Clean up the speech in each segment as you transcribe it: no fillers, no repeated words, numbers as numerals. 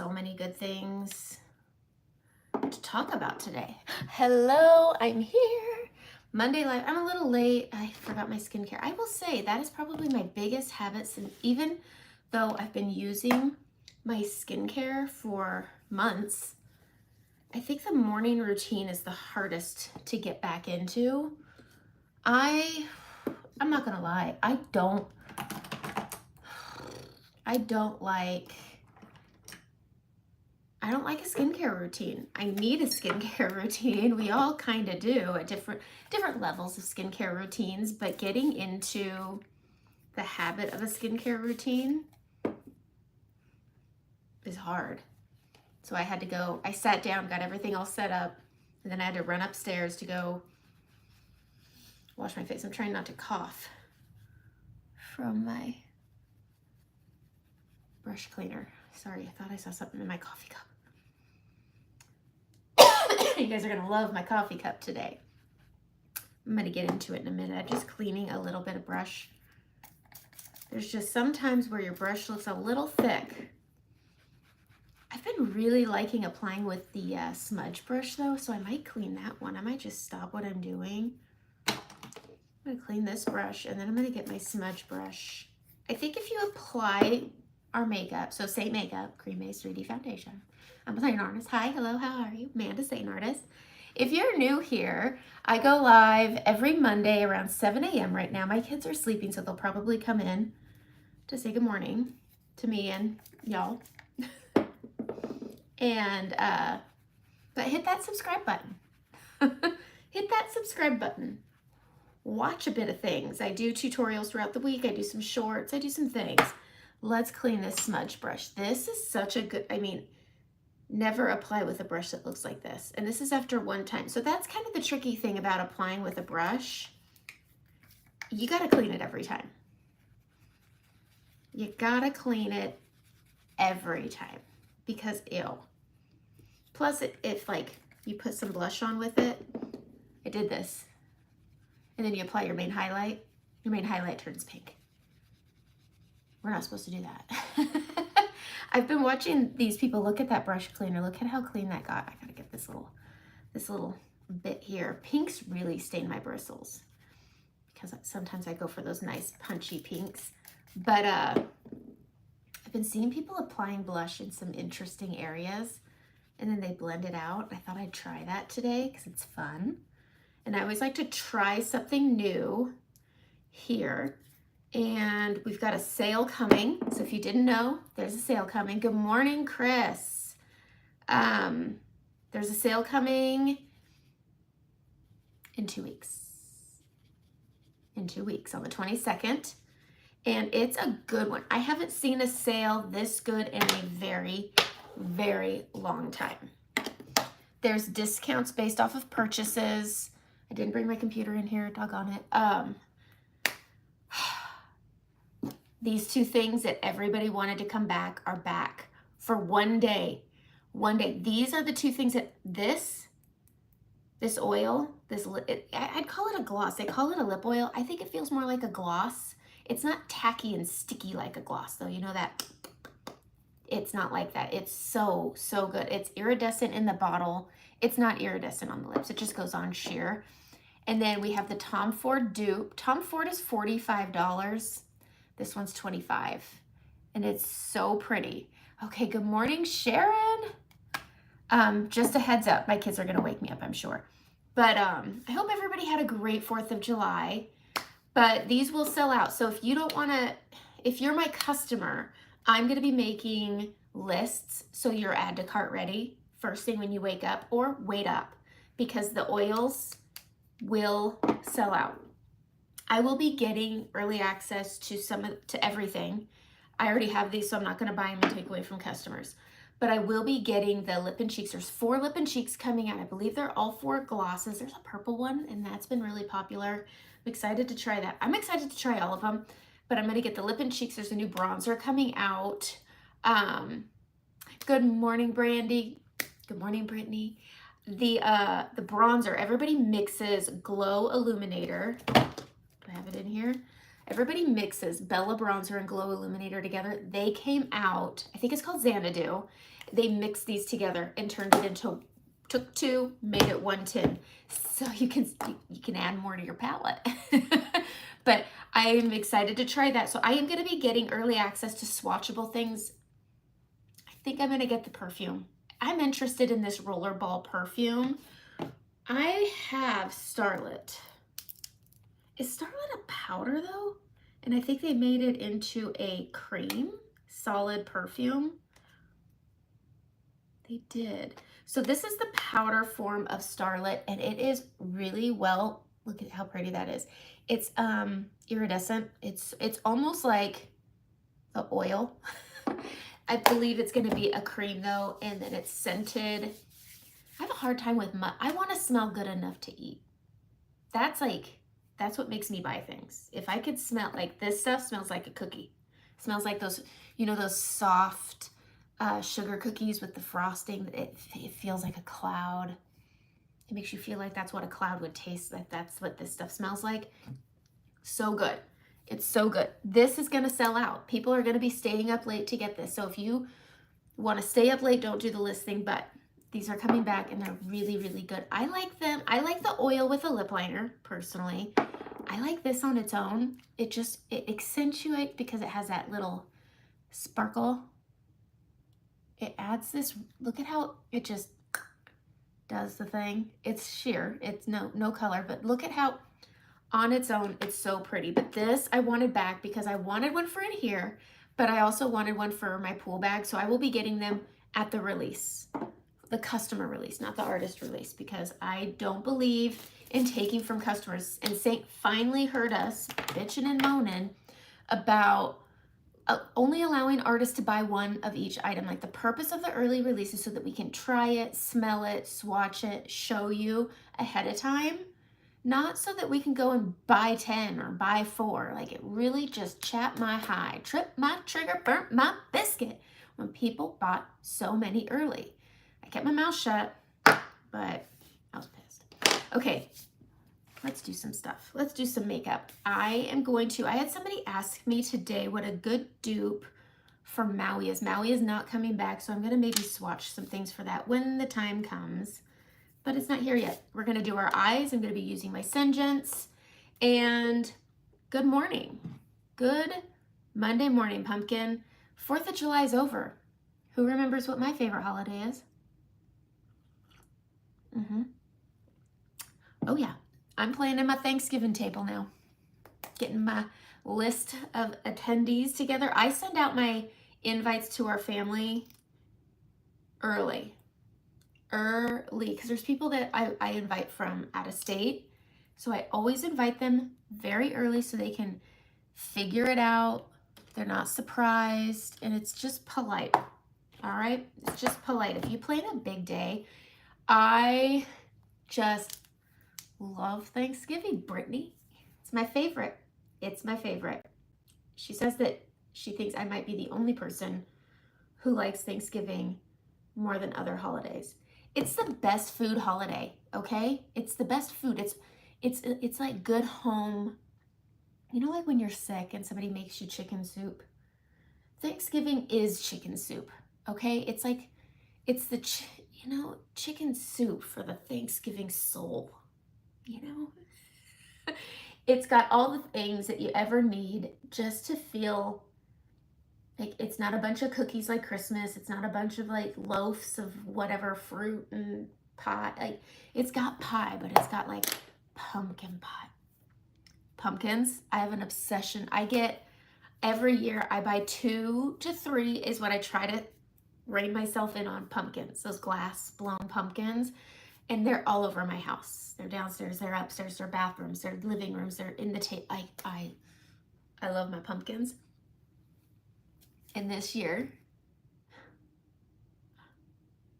so many good things to talk about today. Hello, I'm here. Monday Live. I'm a little late. I forgot my skincare. I will say that is probably my biggest habit since, even though I've been using my skincare for months, I think the morning routine is the hardest to get back into. I'm not gonna lie, I don't like a skincare routine. I need a skincare routine. We all kind of do at different levels of skincare routines, but getting into the habit of a skincare routine is hard. So I had to go, I sat down, got everything all set up, and then I had to run upstairs to go wash my face. I'm trying not to cough from my brush cleaner. Sorry, I thought I saw something in my coffee cup. You guys are gonna love my coffee cup today. I'm gonna get into it in a minute. I'm just cleaning a little bit of brush. There's just sometimes where your brush looks a little thick. I've been really liking applying with the smudge brush though, so I might clean that one. I might just stop what I'm doing. I'm gonna clean this brush and then I'm gonna get my smudge brush. I think if you apply our makeup, so Say Makeup, Cream Base 3D Foundation. I'm a St. Artist. Hi, hello, how are you? Amanda, St. Artist. If you're new here, I go live every Monday around 7 a.m. right now. My kids are sleeping, so they'll probably come in to say good morning to me and y'all. And, but hit that subscribe button. Hit that subscribe button. Watch a bit of things. I do tutorials throughout the week. I do some shorts. I do some things. Let's clean this smudge brush. This is such a good, never apply with a brush that looks like this. And this is after one time. So that's kind of the tricky thing about applying with a brush. You got to clean it every time. You got to clean it every time because ew. Plus, if like you put some blush on with it, I did this. And then you apply your main highlight turns pink. We're not supposed to do that. I've been watching these people. Look at that brush cleaner. Look at how clean that got. I gotta get this little bit here. Pinks really stain my bristles because sometimes I go for those nice punchy pinks. But I've been seeing people applying blush in some interesting areas and then they blend it out. I thought I'd try that today because it's fun. And I always like to try something new here. And we've got a sale coming. So if you didn't know, there's a sale coming. Good morning, Chris. There's a sale coming in 2 weeks. In 2 weeks on the 22nd. And it's a good one. I haven't seen a sale this good in a very, very long time. There's discounts based off of purchases. I didn't bring my computer in here, doggone it. These two things that everybody wanted to come back are back for one day. One day. These are the two things that this oil, I'd call it a gloss. They call it a lip oil. I think it feels more like a gloss. It's not tacky and sticky like a gloss though. You know that? It's not like that. It's so, so good. It's iridescent in the bottle. It's not iridescent on the lips. It just goes on sheer. And then we have the Tom Ford dupe. Tom Ford is $45. This one's $25. And it's so pretty. Okay, good morning, Sharon. Just a heads up. My kids are going to wake me up, I'm sure. But I hope everybody had a great 4th of July. But these will sell out. So if you don't want to, if you're my customer, I'm going to be making lists so you're add to cart ready first thing when you wake up, or wait up, because the oils will sell out. I will be getting early access to everything. I already have these, so I'm not going to buy them and take away from customers. But I will be getting the lip and cheeks. There's 4 lip and cheeks coming out. I believe they're all 4 glosses. There's a purple one, and that's been really popular. I'm excited to try that. I'm excited to try all of them, but I'm going to get the lip and cheeks. There's a new bronzer coming out. Good morning, Brandy. Good morning, Brittany. The bronzer, everybody mixes Glow Illuminator. Do I have it in here? Everybody mixes Bella Bronzer and Glow Illuminator together. They came out, I think it's called Xanadu. They mixed these together and turned it into, took two, made it one tin. So you can add more to your palette. But I am excited to try that. So I am going to be getting early access to swatchable things. I think I'm going to get the perfume. I'm interested in this Rollerball perfume. I have Starlet. Is Starlet a powder though? And I think they made it into a cream, solid perfume. They did. So this is the powder form of Starlet, and it is really well, look at how pretty that is. It's iridescent. It's almost like the oil. I believe it's going to be a cream though, and then it's scented. I have a hard time with I want to smell good enough to eat. That's what makes me buy things. If I could smell, like this stuff smells like a cookie. It smells like those, you know, those soft sugar cookies with the frosting. It feels like a cloud. It makes you feel like that's what a cloud would taste like. That's what this stuff smells like. So good. It's so good. This is going to sell out. People are going to be staying up late to get this. So if you want to stay up late, don't do the listing, but these are coming back and they're really, really good. I like them. I like the oil with a lip liner, personally. I like this on its own. It accentuates because it has that little sparkle. It adds this, look at how it just does the thing. It's sheer. It's no color, but look at how on its own, it's so pretty. But this I wanted back because I wanted one for in here, but I also wanted one for my pool bag. So I will be getting them at the release, the customer release, not the artist release, because I don't believe in taking from customers. And Saint finally heard us bitching and moaning about only allowing artists to buy one of each item. Like the purpose of the early release is so that we can try it, smell it, swatch it, show you ahead of time. Not so that we can go and buy 10 or buy 4. Like it really just chapped my high, tripped my trigger, burnt my biscuit when people bought so many early. I kept my mouth shut, but I was pissed. Okay, let's do some stuff. Let's do some makeup. I had somebody ask me today what a good dupe for Maui is. Maui is not coming back, so I'm going to maybe swatch some things for that when the time comes. But it's not here yet. We're going to do our eyes. I'm going to be using my Sengents. And good morning. Good Monday morning, pumpkin. 4th of July is over. Who remembers what my favorite holiday is? Oh yeah, I'm planning my Thanksgiving table now. Getting my list of attendees together. I send out my invites to our family early, because there's people that I invite from out of state. So I always invite them very early so they can figure it out. They're not surprised, and it's just polite. All right, it's just polite. If you plan a big day, I just love Thanksgiving, Brittany. It's my favorite. It's my favorite. She says that she thinks I might be the only person who likes Thanksgiving more than other holidays. It's the best food holiday, okay? It's the best food. It's like good home. You know, like when you're sick and somebody makes you chicken soup? Thanksgiving is chicken soup, okay? It's like, it's the, chicken soup for the Thanksgiving soul, you know? It's got all the things that you ever need just to feel like it's not a bunch of cookies like Christmas. It's not a bunch of like loaves of whatever fruit and pie. Like it's got pie, but it's got like pumpkin pie. Pumpkins, I have an obsession. Every year I buy 2 to 3 is what I try to rein myself in on pumpkins, those glass blown pumpkins. And they're all over my house. They're downstairs, they're upstairs, they're bathrooms, they're living rooms, they're in the table. I love my pumpkins. And this year,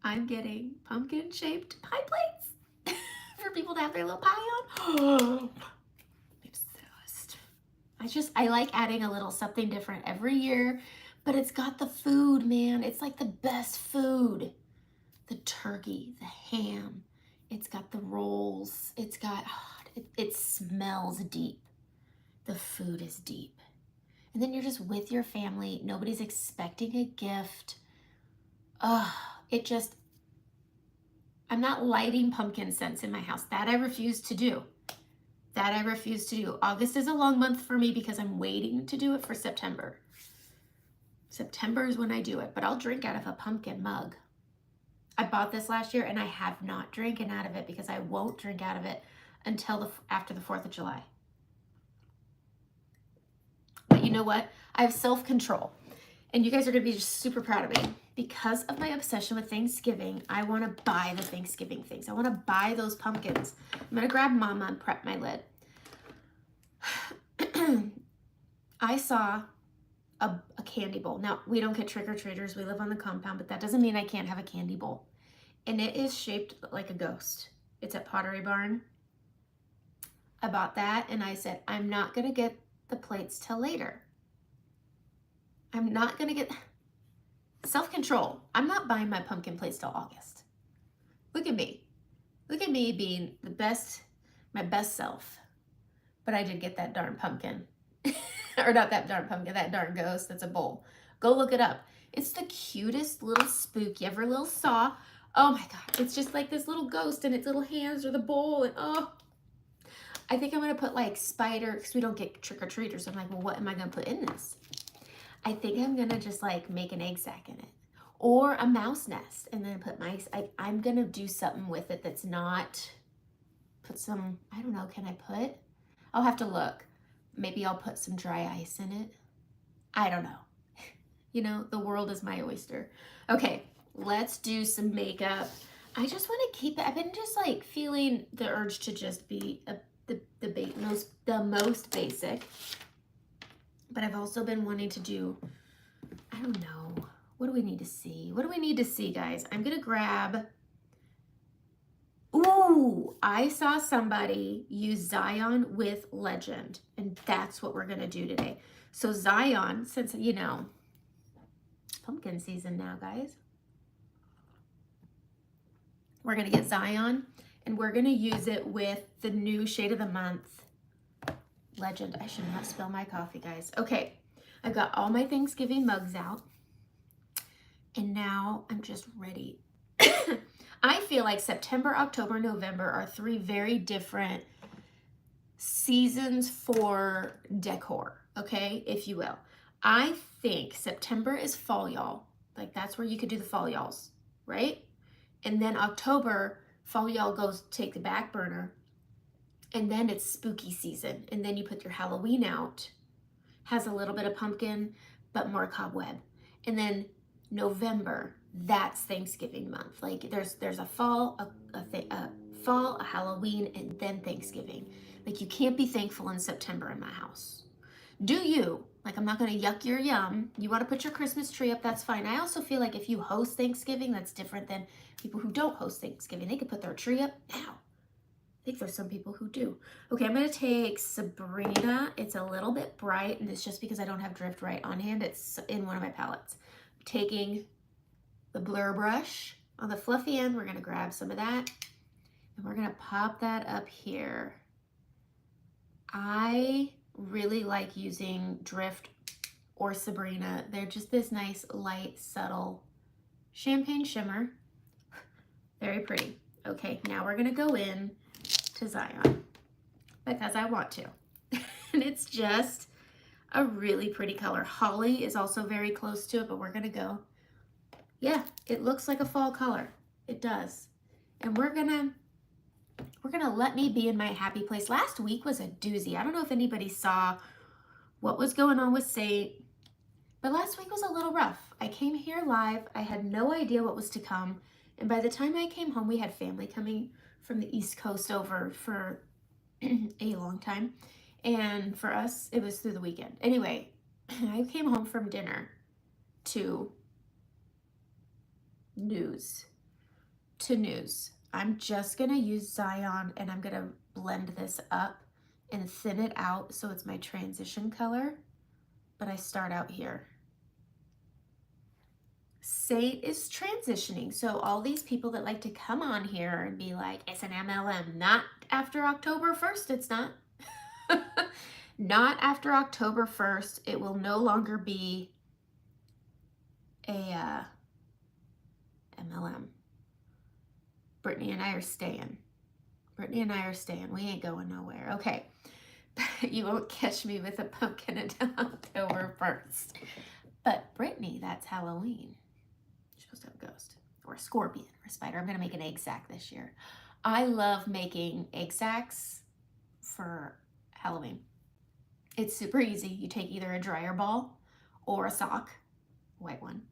I'm getting pumpkin-shaped pie plates for people to have their little pie on. Obsessed. I like adding a little something different every year, but it's got the food, man. It's like the best food. The turkey, the ham. It's got the rolls. It's got, it smells deep. The food is deep. And then you're just with your family. Nobody's expecting a gift. Ugh, I'm not lighting pumpkin scents in my house. That I refuse to do. That I refuse to do. August is a long month for me because I'm waiting to do it for September. September is when I do it, but I'll drink out of a pumpkin mug. I bought this last year and I have not drinking out of it because I won't drink out of it until after the 4th of July. But you know what? I have self-control. And you guys are going to be just super proud of me. Because of my obsession with Thanksgiving, I want to buy the Thanksgiving things. I want to buy those pumpkins. I'm going to grab Mama and prep my lid. I saw a candy bowl. Now, we don't get trick-or-treaters. We live on the compound, but that doesn't mean I can't have a candy bowl. And it is shaped like a ghost. It's at Pottery Barn. I bought that, and I said, I'm not going to get the plates till later. I'm not going to get... Self-control. I'm not buying my pumpkin plates till August. Look at me. Look at me being my best self. But I did get that darn pumpkin. Or not that darn pumpkin, that darn ghost. That's a bowl. Go look it up. It's the cutest little spook you ever little saw. Oh my God. It's just like this little ghost and its little hands are the bowl. And oh, I think I'm going to put like spider, because we don't get trick-or-treaters. I'm like, well, what am I going to put in this? I think I'm going to just like make an egg sack in it. Or a mouse nest. And then put mice. I'm going to do something with it that's not... Put some... I don't know. Can I put... I'll have to look. Maybe I'll put some dry ice in it. I don't know. You know, the world is my oyster. Okay, let's do some makeup. I just want to keep it. I've been just like feeling the urge to just be the most basic. But I've also been wanting to do, I don't know. What do we need to see? What do we need to see, guys? I'm going to grab... Ooh, I saw somebody use Zion with Legend, and that's what we're going to do today. So Zion, since, you know, pumpkin season now, guys. We're going to get Zion, and we're going to use it with the new shade of the month, Legend. I should not spill my coffee, guys. Okay, I've got all my Thanksgiving mugs out, and now I'm just ready. I feel like September, October, November are 3 very different seasons for decor, okay, if you will. I think September is fall y'all. Like that's where you could do the fall y'alls, right? And then October, fall y'all goes take the back burner. And then it's spooky season. And then you put your Halloween out. Has a little bit of pumpkin, but more cobweb. And then November, that's Thanksgiving month. Like there's a fall, a Halloween, and then Thanksgiving. Like you can't be thankful in September in my house. Do you? Like I'm not going to yuck your yum. You want to put your Christmas tree up, that's fine. I also feel like if you host Thanksgiving, that's different than people who don't host Thanksgiving. They could put their tree up now. I think there's some people who do. Okay, I'm going to take Sabrina. It's a little bit bright, and it's just because I don't have Drift Right on hand. It's in one of my palettes. I'm taking the blur brush on the fluffy end. We're going to grab some of that, and we're going to pop that up here. I really like using Drift or Sabrina. They're just this nice, light, subtle champagne shimmer. Very pretty. Okay, now we're going to go in to Zion because I want to. And it's just a really pretty color. Holly is also very close to it, but we're going to go. Yeah, it looks like a fall color. It does. And we're gonna let me be in my happy place. Last week was a doozy. I don't know if anybody saw what was going on with Saint, but last week was a little rough. I came here live. I had no idea what was to come. And by the time I came home, we had family coming from the East Coast over for a long time. And for us, it was through the weekend. Anyway, I came home from dinner to news. I'm just going to use Zion, and I'm going to blend this up and thin it out so it's my transition color. But I start out here. Saint is transitioning, so all these people that like to come on here and be like, it's an MLM, not after October 1st, it's not. Not after October 1st. It will no longer be a MLM. Brittany and I are staying. Brittany and I are staying. We ain't going nowhere. Okay. You won't catch me with a pumpkin until October 1st. But Brittany, that's Halloween. You're supposed to have a ghost or a scorpion or a spider. I'm going to make an egg sack this year. I love making egg sacks for Halloween. It's super easy. You take either a dryer ball or a sock, white one,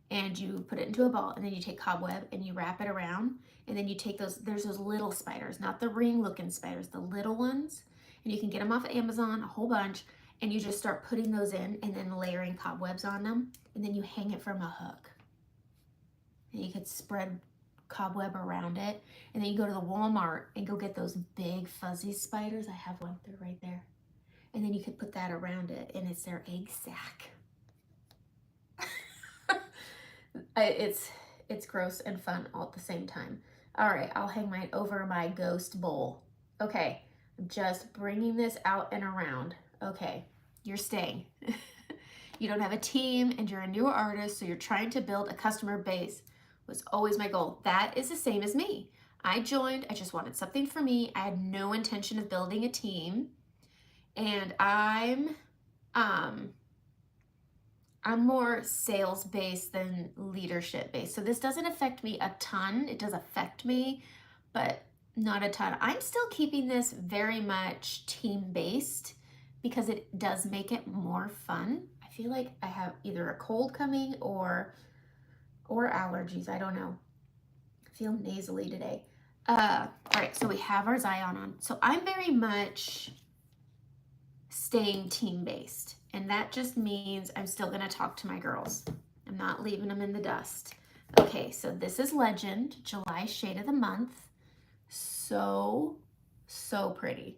and you put it into a ball, and then you take cobweb and you wrap it around, and then you take there's those little spiders, not the ring looking spiders, the little ones, and you can get them off of Amazon, a whole bunch, and you just start putting those in and then layering cobwebs on them, and then you hang it from a hook. And you could spread cobweb around it, and then you go to the Walmart and go get those big fuzzy spiders. I have one, they're right there. And then you could put that around it, and it's their egg sack. It's gross and fun all at the same time. All right, I'll hang mine over my ghost bowl. Okay, I'm just bringing this out and around. Okay, you're staying. You don't have a team, and you're a newer artist, so you're trying to build a customer base. Was always my goal. That is the same as me. I joined, I just wanted something for me. I had no intention of building a team, and I'm more sales-based than leadership-based. So this doesn't affect me a ton. It does affect me, but not a ton. I'm still keeping this very much team-based because it does make it more fun. I feel like I have either a cold coming or allergies. I don't know. I feel nasally today. All right, so we have our Zion on. So I'm very much staying team-based, and that just means I'm still gonna talk to my girls. I'm not leaving them in the dust. Okay, so this is Legend, July shade of the month. So pretty.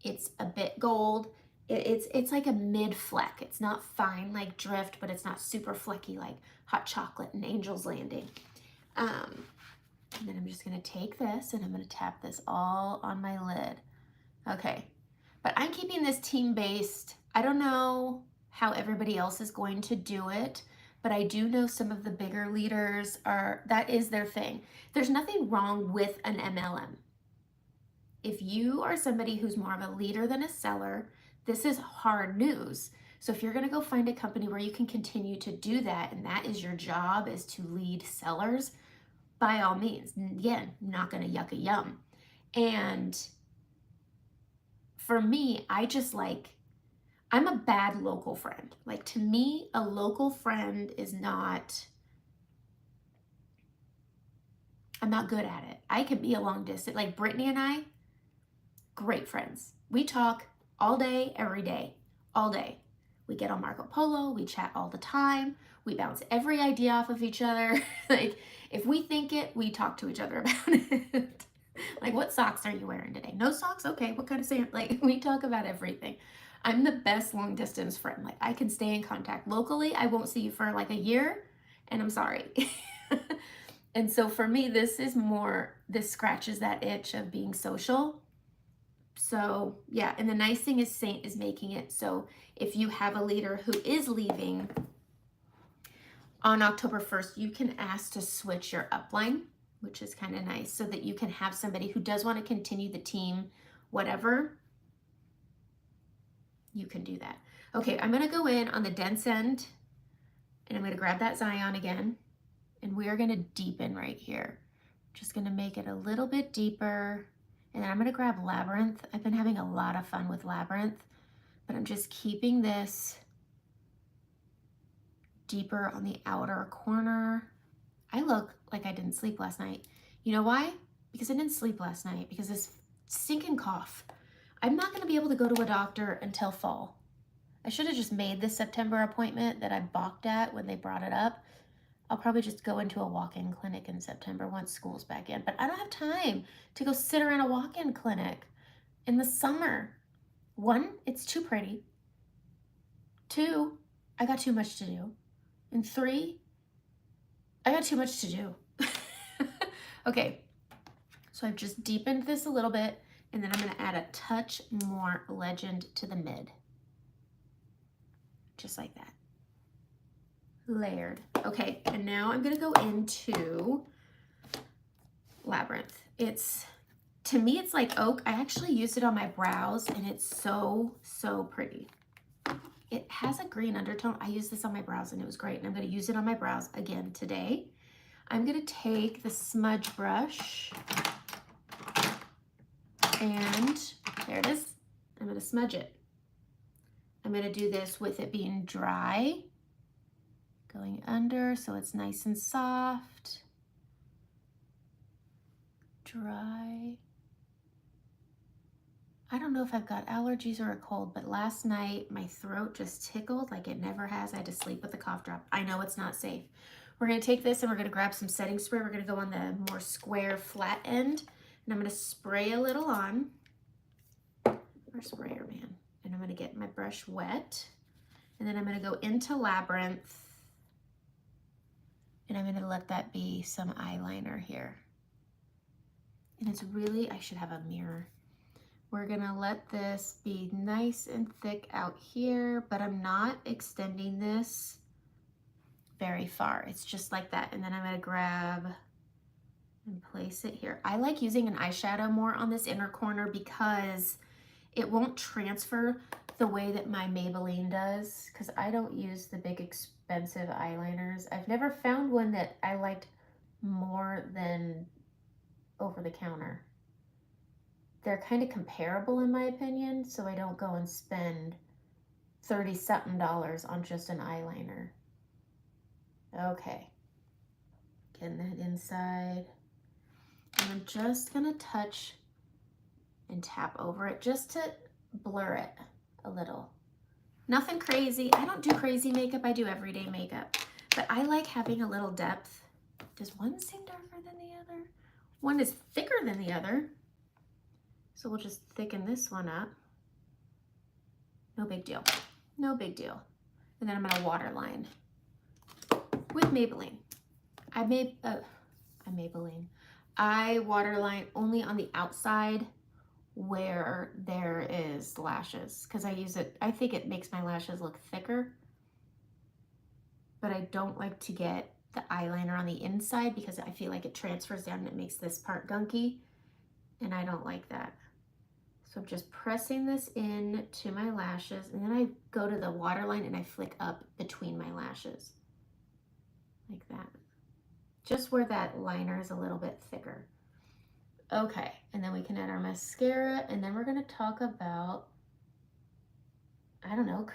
It's a bit gold. It's like a mid fleck. It's not fine like Drift, but it's not super flecky like Hot Chocolate and Angel's Landing. And then I'm just gonna take this and I'm gonna tap this all on my lid. Okay, but I'm keeping this team-based. I don't know how everybody else is going to do it, but I do know some of the bigger leaders that is their thing. There's nothing wrong with an MLM. If you are somebody who's more of a leader than a seller, this is hard news. So if you're gonna go find a company where you can continue to do that, and that is your job, is to lead sellers, by all means. Again, I'm not gonna yuck a yum. And for me, I'm a bad local friend. Like, to me, a local friend is not, I'm not good at it. I can be a long distance, like Brittany and I, great friends. We talk all day, every day, all day. We get on Marco Polo, we chat all the time, we bounce every idea off of each other. Like, if we think it, we talk to each other about it. Like, what socks are you wearing today? No socks? Okay, what kind of sand? Like, we talk about everything. I'm the best long distance friend. Like, I can stay in contact locally. I won't see you for like a year, and I'm sorry. And so for me, this scratches that itch of being social. So yeah, and the nice thing is Saint is making it so if you have a leader who is leaving on October 1st, you can ask to switch your upline, which is kind of nice, so that you can have somebody who does want to continue the team, whatever, you can do that. Okay, I'm gonna go in on the dense end, and I'm gonna grab that Zion again, and we're gonna deepen right here. Just gonna make it a little bit deeper. And then I'm gonna grab Labyrinth. I've been having a lot of fun with Labyrinth, but I'm just keeping this deeper on the outer corner. I look like I didn't sleep last night. You know why? Because I didn't sleep last night, because this stinking cough. I'm not gonna be able to go to a doctor until fall. I should have just made this September appointment that I balked at when they brought it up. I'll probably just go into a walk-in clinic in September once school's back in, but I don't have time to go sit around a walk-in clinic in the summer. 1, it's too pretty. 2, I got too much to do. And 3, I got too much to do. Okay, so I've just deepened this a little bit, And then I'm gonna add a touch more Legend to the mid. Just like that. Layered. Okay, and now I'm gonna go into Labyrinth. To me, it's like oak. I actually used it on my brows and it's so, so pretty. It has a green undertone. I used this on my brows and it was great. And I'm gonna use it on my brows again today. I'm gonna take the smudge brush and there it is. I'm gonna smudge it. I'm gonna do this with it being dry, going under so it's nice and soft. Dry. I don't know if I've got allergies or a cold, but last night my throat just tickled like it never has. I had to sleep with a cough drop. I know it's not safe. We're gonna take this and we're gonna grab some setting spray. We're gonna go on the more square flat end and I'm gonna spray a little on. Our sprayer, man. And I'm gonna get my brush wet and then I'm gonna go into Labyrinth and I'm gonna let that be some eyeliner here. And it's really, I should have a mirror. We're gonna let this be nice and thick out here, but I'm not extending this very far. It's just like that. And then I'm gonna grab and place it here. I like using an eyeshadow more on this inner corner because it won't transfer the way that my Maybelline does, because I don't use the big expensive eyeliners. I've never found one that I liked more than over the counter. They're kind of comparable in my opinion, so I don't go and spend $30-something on just an eyeliner. Okay, getting that inside. And I'm just gonna touch and tap over it just to blur it a little. Nothing crazy. I don't do crazy makeup, I do everyday makeup. But I like having a little depth. Does one seem darker than the other? One is thicker than the other. So we'll just thicken this one up. No big deal. No big deal. And then I'm gonna waterline with Maybelline. I waterline only on the outside where there is lashes because I use it, I think it makes my lashes look thicker. But I don't like to get the eyeliner on the inside because I feel like it transfers down and it makes this part gunky. And I don't like that. So I'm just pressing this in to my lashes and then I go to the waterline and I flick up between my lashes. Like that. Just where that liner is a little bit thicker. Okay, and then we can add our mascara and then we're gonna talk about, I don't know,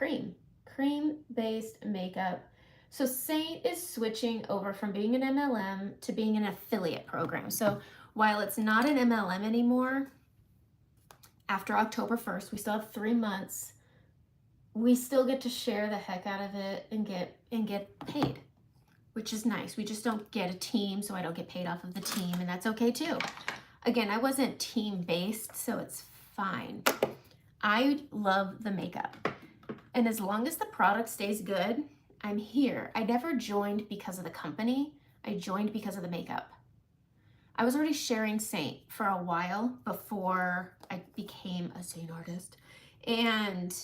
cream-based makeup. So Saint is switching over from being an MLM to being an affiliate program. So while it's not an MLM anymore, after October 1st, we still have 3 months. We still get to share the heck out of it and get paid, which is nice. We just don't get a team, so I don't get paid off of the team, and that's okay too. Again, I wasn't team-based, so it's fine. I love the makeup, and as long as the product stays good, I'm here. I never joined because of the company. I joined because of the makeup. I was already sharing Saint for a while before I became a Saint artist. And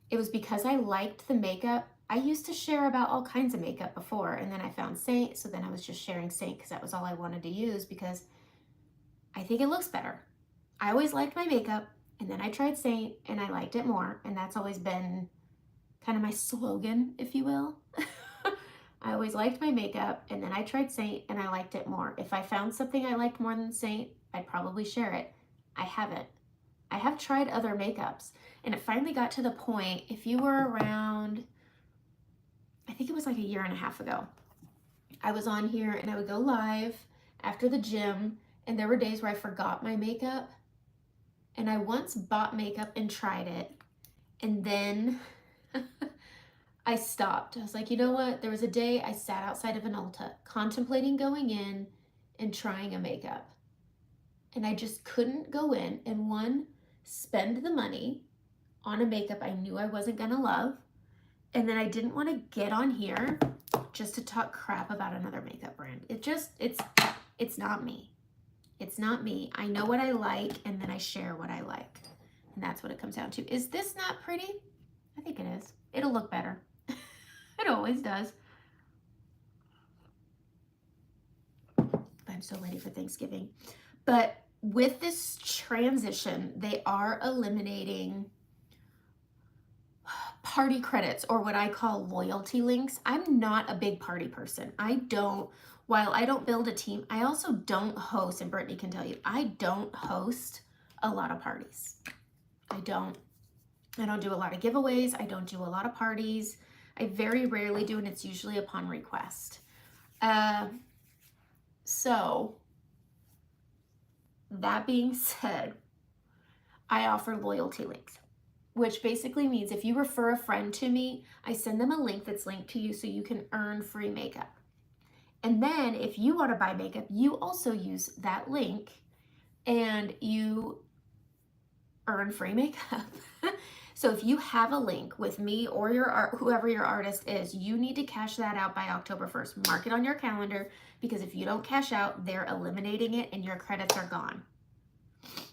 it was because I liked the makeup. I used to share about all kinds of makeup before, and then I found Saint, so then I was just sharing Saint because that was all I wanted to use because I think it looks better. I always liked my makeup, and then I tried Saint, and I liked it more, and that's always been kind of my slogan, if you will. I always liked my makeup, and then I tried Saint, and I liked it more. If I found something I liked more than Saint, I'd probably share it. I haven't. I have tried other makeups, and it finally got to the point, if you were around, I think it was like a year and a half ago, I was on here, and I would go live after the gym, and there were days where I forgot my makeup, and I once bought makeup and tried it, and then I stopped. I was like, you know what? There was a day I sat outside of an Ulta contemplating going in and trying a makeup. And I just couldn't go in and one, spend the money on a makeup I knew I wasn't gonna love. And then I didn't want to get on here just to talk crap about another makeup brand. It's not me. It's not me. I know what I like, and then I share what I like. And that's what it comes down to. Is this not pretty? I think it is. It'll look better. It always does. I'm so ready for Thanksgiving. But with this transition, they are eliminating party credits, or what I call loyalty links. I'm not a big party person. While I don't build a team, I also don't host, and Brittany can tell you, I don't host a lot of parties. I don't do a lot of giveaways. I don't do a lot of parties. I very rarely do, and it's usually upon request. So that being said, I offer loyalty links, which basically means if you refer a friend to me, I send them a link that's linked to you so you can earn free makeup. And then if you want to buy makeup, you also use that link and you earn free makeup. So if you have a link with me or whoever your artist is, you need to cash that out by October 1st. Mark it on your calendar, because if you don't cash out, they're eliminating it and your credits are gone.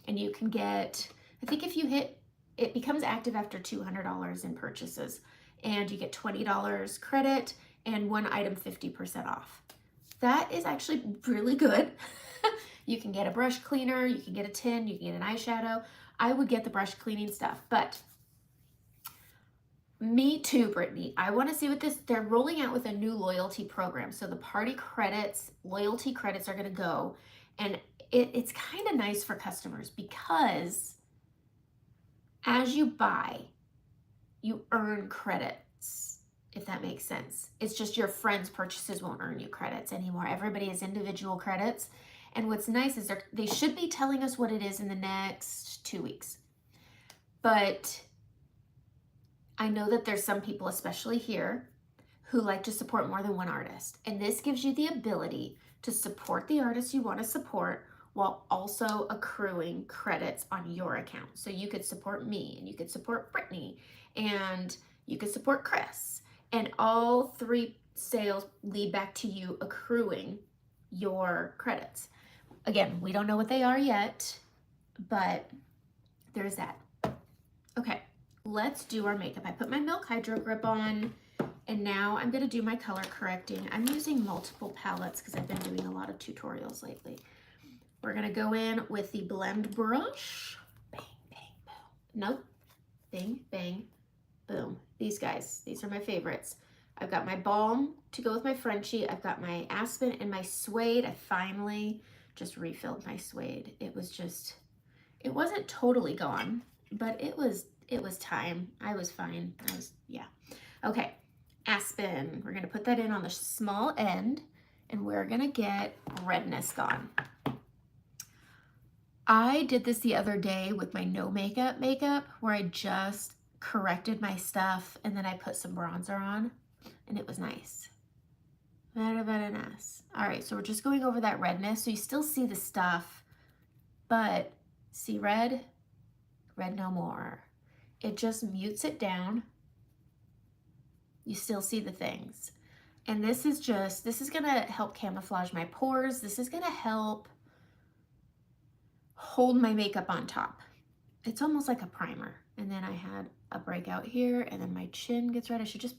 And you can get, I think if you hit, it becomes active after $200 in purchases, and you get $20 credit and one item 50% off. That is actually really good. You can get a brush cleaner, you can get a tin, you can get an eyeshadow. I would get the brush cleaning stuff, but me too, Brittany. I want to see what they're rolling out with a new loyalty program. So the party credits, loyalty credits are going to go, and it's kind of nice for customers because as you buy, you earn credits, if that makes sense. It's just your friends' purchases won't earn you credits anymore. Everybody has individual credits. And what's nice is they should be telling us what it is in the next 2 weeks. But I know that there's some people, especially here, who like to support more than one artist. And this gives you the ability to support the artist you want to support while also accruing credits on your account. So you could support me, and you could support Brittany, and you could support Chris. And all 3 sales lead back to you accruing your credits. Again, we don't know what they are yet, but there's that. Okay, let's do our makeup. I put my Milk Hydro Grip on, and now I'm going to do my color correcting. I'm using multiple palettes because I've been doing a lot of tutorials lately. We're going to go in with the blend brush. Bang, bang, boom. Nope. Bang, bang, boom. These guys, these are my favorites. I've got my balm to go with my Frenchie. I've got my Aspen and my Suede. I finally just refilled my Suede. It wasn't totally gone, but it was time. I was fine. Yeah. Okay, Aspen. We're going to put that in on the small end, and we're going to get redness gone. I did this the other day with my no makeup where I just corrected my stuff and then I put some bronzer on, and it was nice. Very, very nice. All right, so we're just going over that redness. So you still see the stuff, but see red no more. It just mutes it down. You still see the things. And this is gonna help camouflage my pores. This is gonna help hold my makeup on top. It's almost like a primer. And then I had a breakout here, and then my chin gets red. I should just,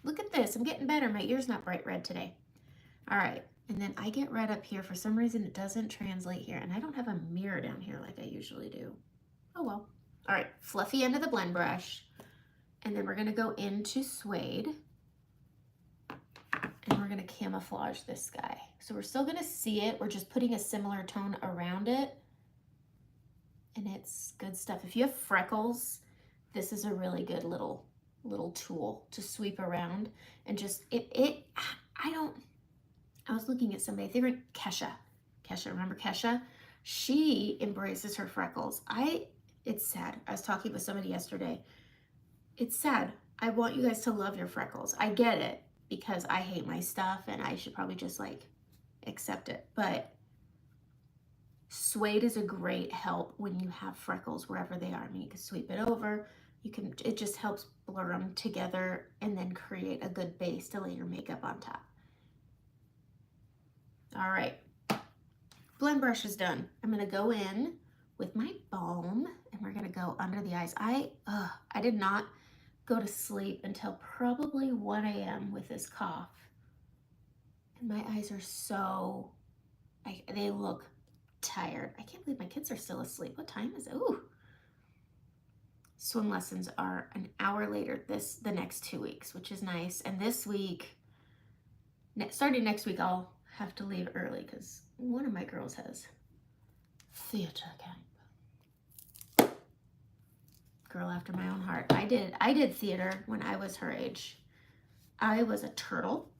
look at this, I'm getting better. My ear's not bright red today. All right, and then I get red up here. For some reason, it doesn't translate here, and I don't have a mirror down here like I usually do. Oh well. All right, fluffy end of the blend brush. And then we're gonna go into Suede, and we're gonna camouflage this guy. So we're still gonna see it. We're just putting a similar tone around it. And it's good stuff. If you have freckles, this is a really good little tool to sweep around and just, I was looking at somebody, I think Kesha, remember Kesha? She embraces her freckles. It's sad. I was talking with somebody yesterday. It's sad. I want you guys to love your freckles. I get it because I hate my stuff and I should probably just like accept it. But Suede is a great help when you have freckles wherever they are. I mean, you can sweep it over. It just helps blur them together and then create a good base to lay your makeup on top. All right, blend brush is done. I'm gonna go in with my balm and we're gonna go under the eyes. I did not go to sleep until probably 1 a.m. with this cough. And my eyes are so, they look tired. I can't believe my kids are still asleep. What time is it? Ooh. Swim lessons are an hour later the next 2 weeks, which is nice. And this week, starting next week, I'll have to leave early because one of my girls has theater camp. Girl after my own heart. I did theater when I was her age. I was a turtle.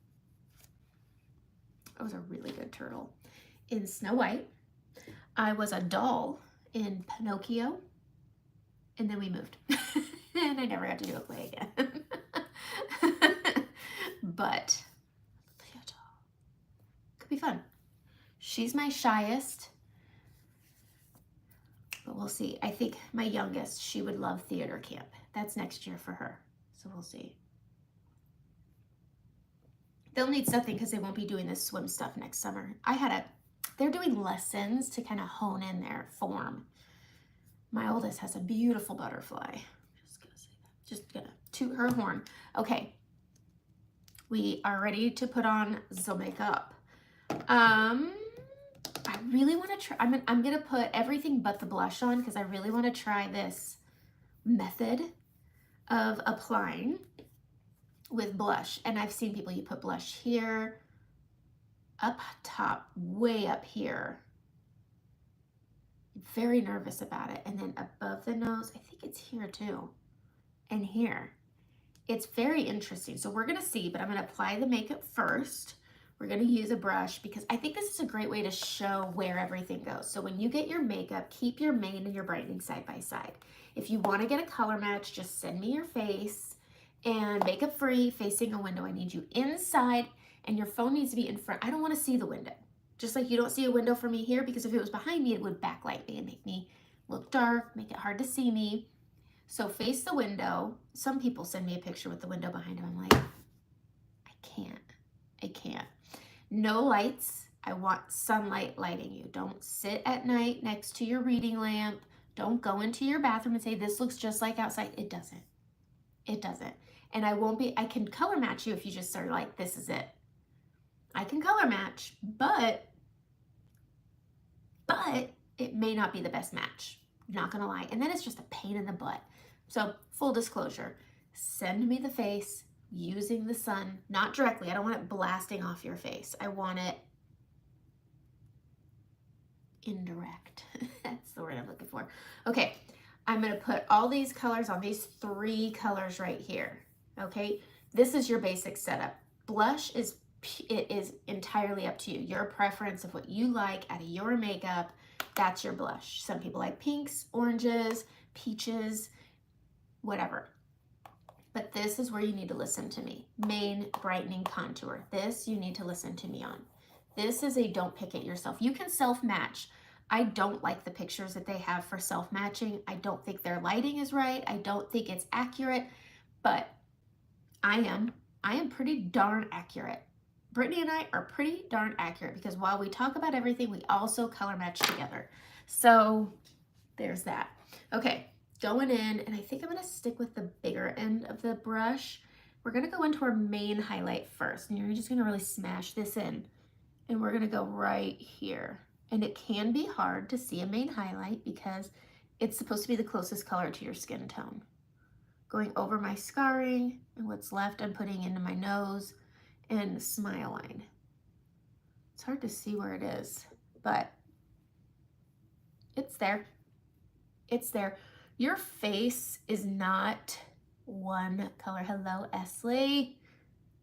I was a really good turtle in Snow White. I was a doll in Pinocchio. And then we moved. And I never got to do a play again. But theater could be fun. She's my shyest. But we'll see. I think my youngest, she would love theater camp. That's next year for her. So we'll see. They'll need something because they won't be doing this swim stuff next summer. They're doing lessons to kind of hone in their form. My oldest has a beautiful butterfly. Just gonna say that. Just gonna toot her horn. Okay. We are ready to put on the makeup. I really want to try, I'm gonna put everything but the blush on because I really want to try this method of applying with blush. And I've seen people, you put blush here, up top, way up here. Very nervous about it. And then above the nose, I think it's here too. And here. It's very interesting. So we're going to see, but I'm going to apply the makeup first. We're going to use a brush because I think this is a great way to show where everything goes. So when you get your makeup, keep your main and your brightening side by side. If you want to get a color match, just send me your face and makeup free facing a window. I need you inside and your phone needs to be in front. I don't want to see the window. Just like you don't see a window for me here, because if it was behind me, it would backlight me and make me look dark, make it hard to see me. So face the window. Some people send me a picture with the window behind them. I'm like, I can't. No lights. I want sunlight lighting you. Don't sit at night next to your reading lamp. Don't go into your bathroom and say, this looks just like outside. It doesn't. It doesn't. And I can color match you if you just are like, this is it. I can color match, but it may not be the best match. Not gonna lie. And then it's just a pain in the butt. So full disclosure, send me the face using the sun, not directly. I don't want it blasting off your face. I want it indirect. That's the word I'm looking for. Okay, I'm gonna put all these colors on these 3 colors right here. Okay, this is your basic setup. Blush is entirely up to you. Your preference of what you like out of your makeup, that's your blush. Some people like pinks, oranges, peaches, whatever. But this is where you need to listen to me. Main, brightening, contour. This you need to listen to me on. This is a don't pick it yourself. You can self-match. I don't like the pictures that they have for self-matching. I don't think their lighting is right. I don't think it's accurate, but I am pretty darn accurate. Brittany and I are pretty darn accurate because while we talk about everything, we also color match together. So there's that. Okay, going in, and I think I'm gonna stick with the bigger end of the brush. We're gonna go into our main highlight first, and you're just gonna really smash this in. And we're gonna go right here. And it can be hard to see a main highlight because it's supposed to be the closest color to your skin tone. Going over my scarring, and what's left I'm putting into my nose and the smile line. It's hard to see where it is, but it's there. It's there. Your face is not one color. Hello, Esley,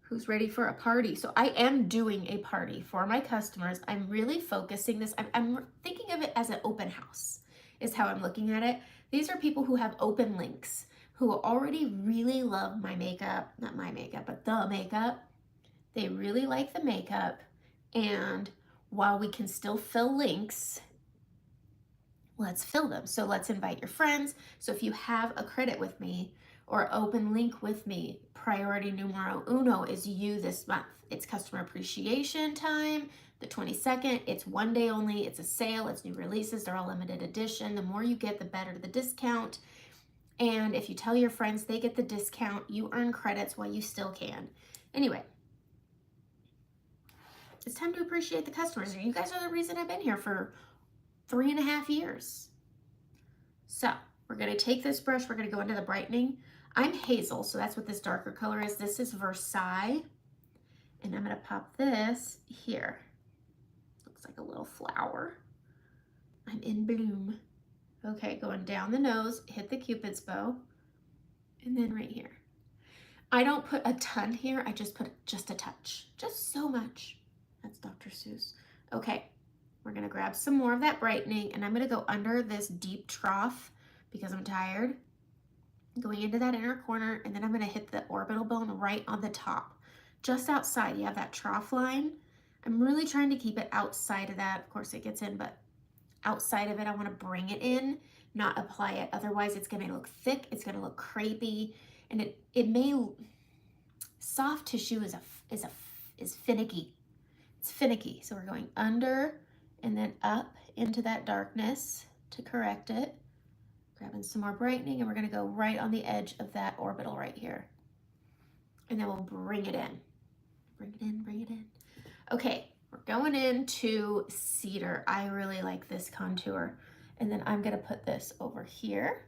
who's ready for a party. So I am doing a party for my customers. I'm really focusing this. I'm thinking of it as an open house is how I'm looking at it. These are people who have open links, who already really love my makeup, not my makeup, but the makeup. They really like the makeup, and while we can still fill links, let's fill them. So let's invite your friends. So if you have a credit with me, or open link with me. Priority numero uno is you this month. It's customer appreciation time, the 22nd. It's one day only. It's a sale. It's new releases. They're all limited edition. The more you get, the better the discount. And if you tell your friends, they get the discount. You earn credits while you still can. Anyway, it's time to appreciate the customers. You guys are the reason I've been here for 3.5 years. So we're going to take this brush. We're going to go into the brightening. I'm Hazel, so that's what this darker color is. This is Versailles. And I'm going to pop this here. Looks like a little flower. I'm in bloom. Okay, going down the nose, hit the Cupid's bow, and then right here. I don't put a ton here. I just put just a touch, just so much. That's Dr. Seuss. Okay, we're going to grab some more of that brightening, and I'm going to go under this deep trough because I'm tired. Going into that inner corner, and then I'm going to hit the orbital bone right on the top. Just outside, you have that trough line. I'm really trying to keep it outside of that. Of course, it gets in, but outside of it, I want to bring it in, not apply it. Otherwise, it's going to look thick. It's going to look crepey, and it may. Soft tissue is finicky. It's finicky. So we're going under and then up into that darkness to correct it. Grabbing some more brightening, and we're going to go right on the edge of that orbital right here. And then we'll bring it in. Bring it in, bring it in. Okay, we're going into Cedar. I really like this contour. And then I'm going to put this over here.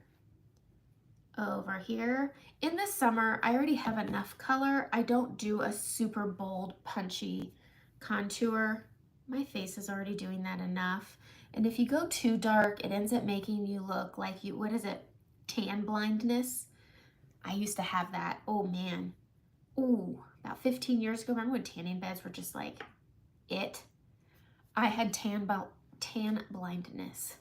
Over here. In the summer, I already have enough color. I don't do a super bold, punchy contour. My face is already doing that enough. And if you go too dark, it ends up making you look like you, what is it? Tan blindness. I used to have that. Oh man. Ooh, about 15 years ago. Remember when tanning beds were just like it? I had tan blindness.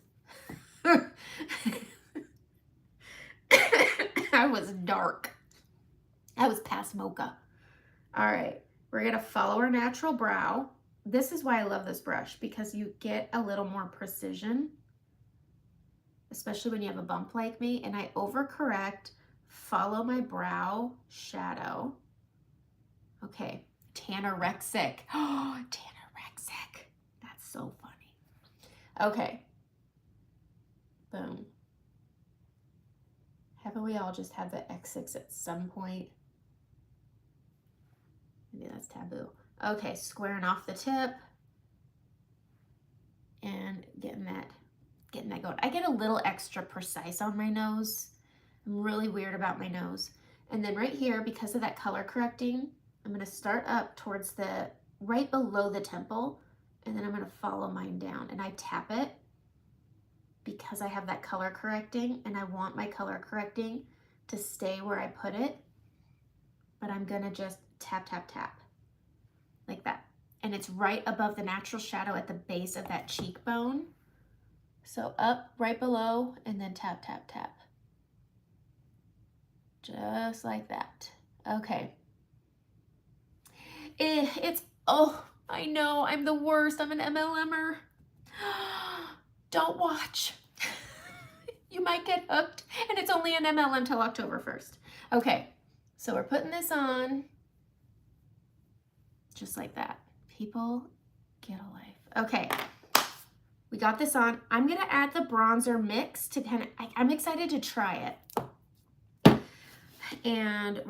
I was dark. I was past mocha. All right, we're gonna follow our natural brow. This is why I love this brush, because you get a little more precision, especially when you have a bump like me, and I overcorrect, follow my brow shadow. Okay, tanorexic. Oh, tanorexic. That's so funny. Okay. Boom. Haven't we all just had the X6 at some point? Maybe that's taboo. Okay, squaring off the tip and getting that going. I get a little extra precise on my nose. I'm really weird about my nose. And then right here, because of that color correcting, I'm going to start up towards the right below the temple, and then I'm going to follow mine down, and I tap it because I have that color correcting, and I want my color correcting to stay where I put it, but I'm going to just tap, tap, tap like that. And it's right above the natural shadow at the base of that cheekbone. So up, right below, and then tap, tap, tap. Just like that. Okay. Oh, I know, I'm the worst. I'm an MLMer. Don't watch. You might get hooked, and it's only an MLM till October 1st. Okay, so we're putting this on just like that. People, get a life. Okay, we got this on. I'm gonna add the bronzer mix to kind of, I'm excited to try it. And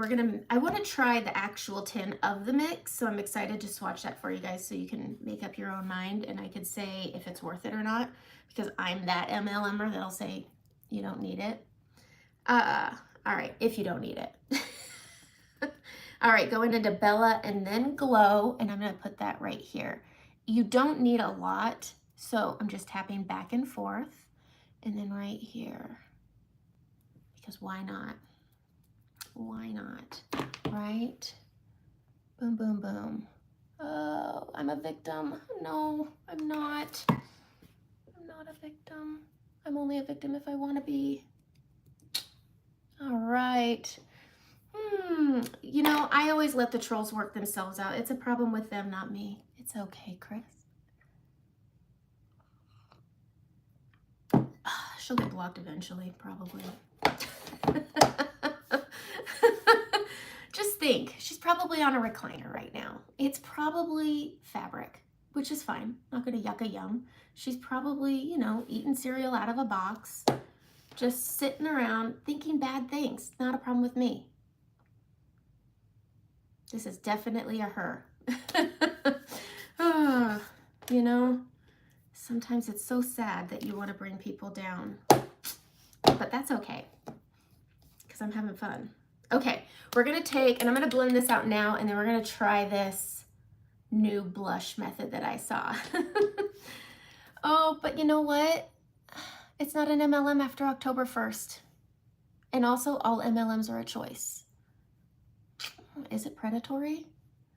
I want to try the actual tin of the mix, so I'm excited to swatch that for you guys so you can make up your own mind, and I could say if it's worth it or not, because I'm that MLMer that'll say you don't need it. All right, if you don't need it. All right, going into Bella and then Glow, and I'm going to put that right here. You don't need a lot, so I'm just tapping back and forth, and then right here, because why not? Why not, right? Boom, boom, boom. Oh, I'm a victim. No, I'm not. I'm not a victim. I'm only a victim if I want to be. All right. You know, I always let the trolls work themselves out. It's a problem with them, not me. It's okay, Chris. She'll get blocked eventually, probably. think she's probably on a recliner right now. It's probably fabric, which is fine. Not gonna yuck a yum. She's probably, you know, eating cereal out of a box, just sitting around thinking bad things. Not a problem with me. This is definitely a her. You know, sometimes it's so sad that you want to bring people down, but that's okay because I'm having fun. Okay, we're gonna take, and I'm gonna blend this out now, and then we're gonna try this new blush method that I saw. Oh, but you know what? It's not an MLM after October 1st. And also, all MLMs are a choice. Is it predatory?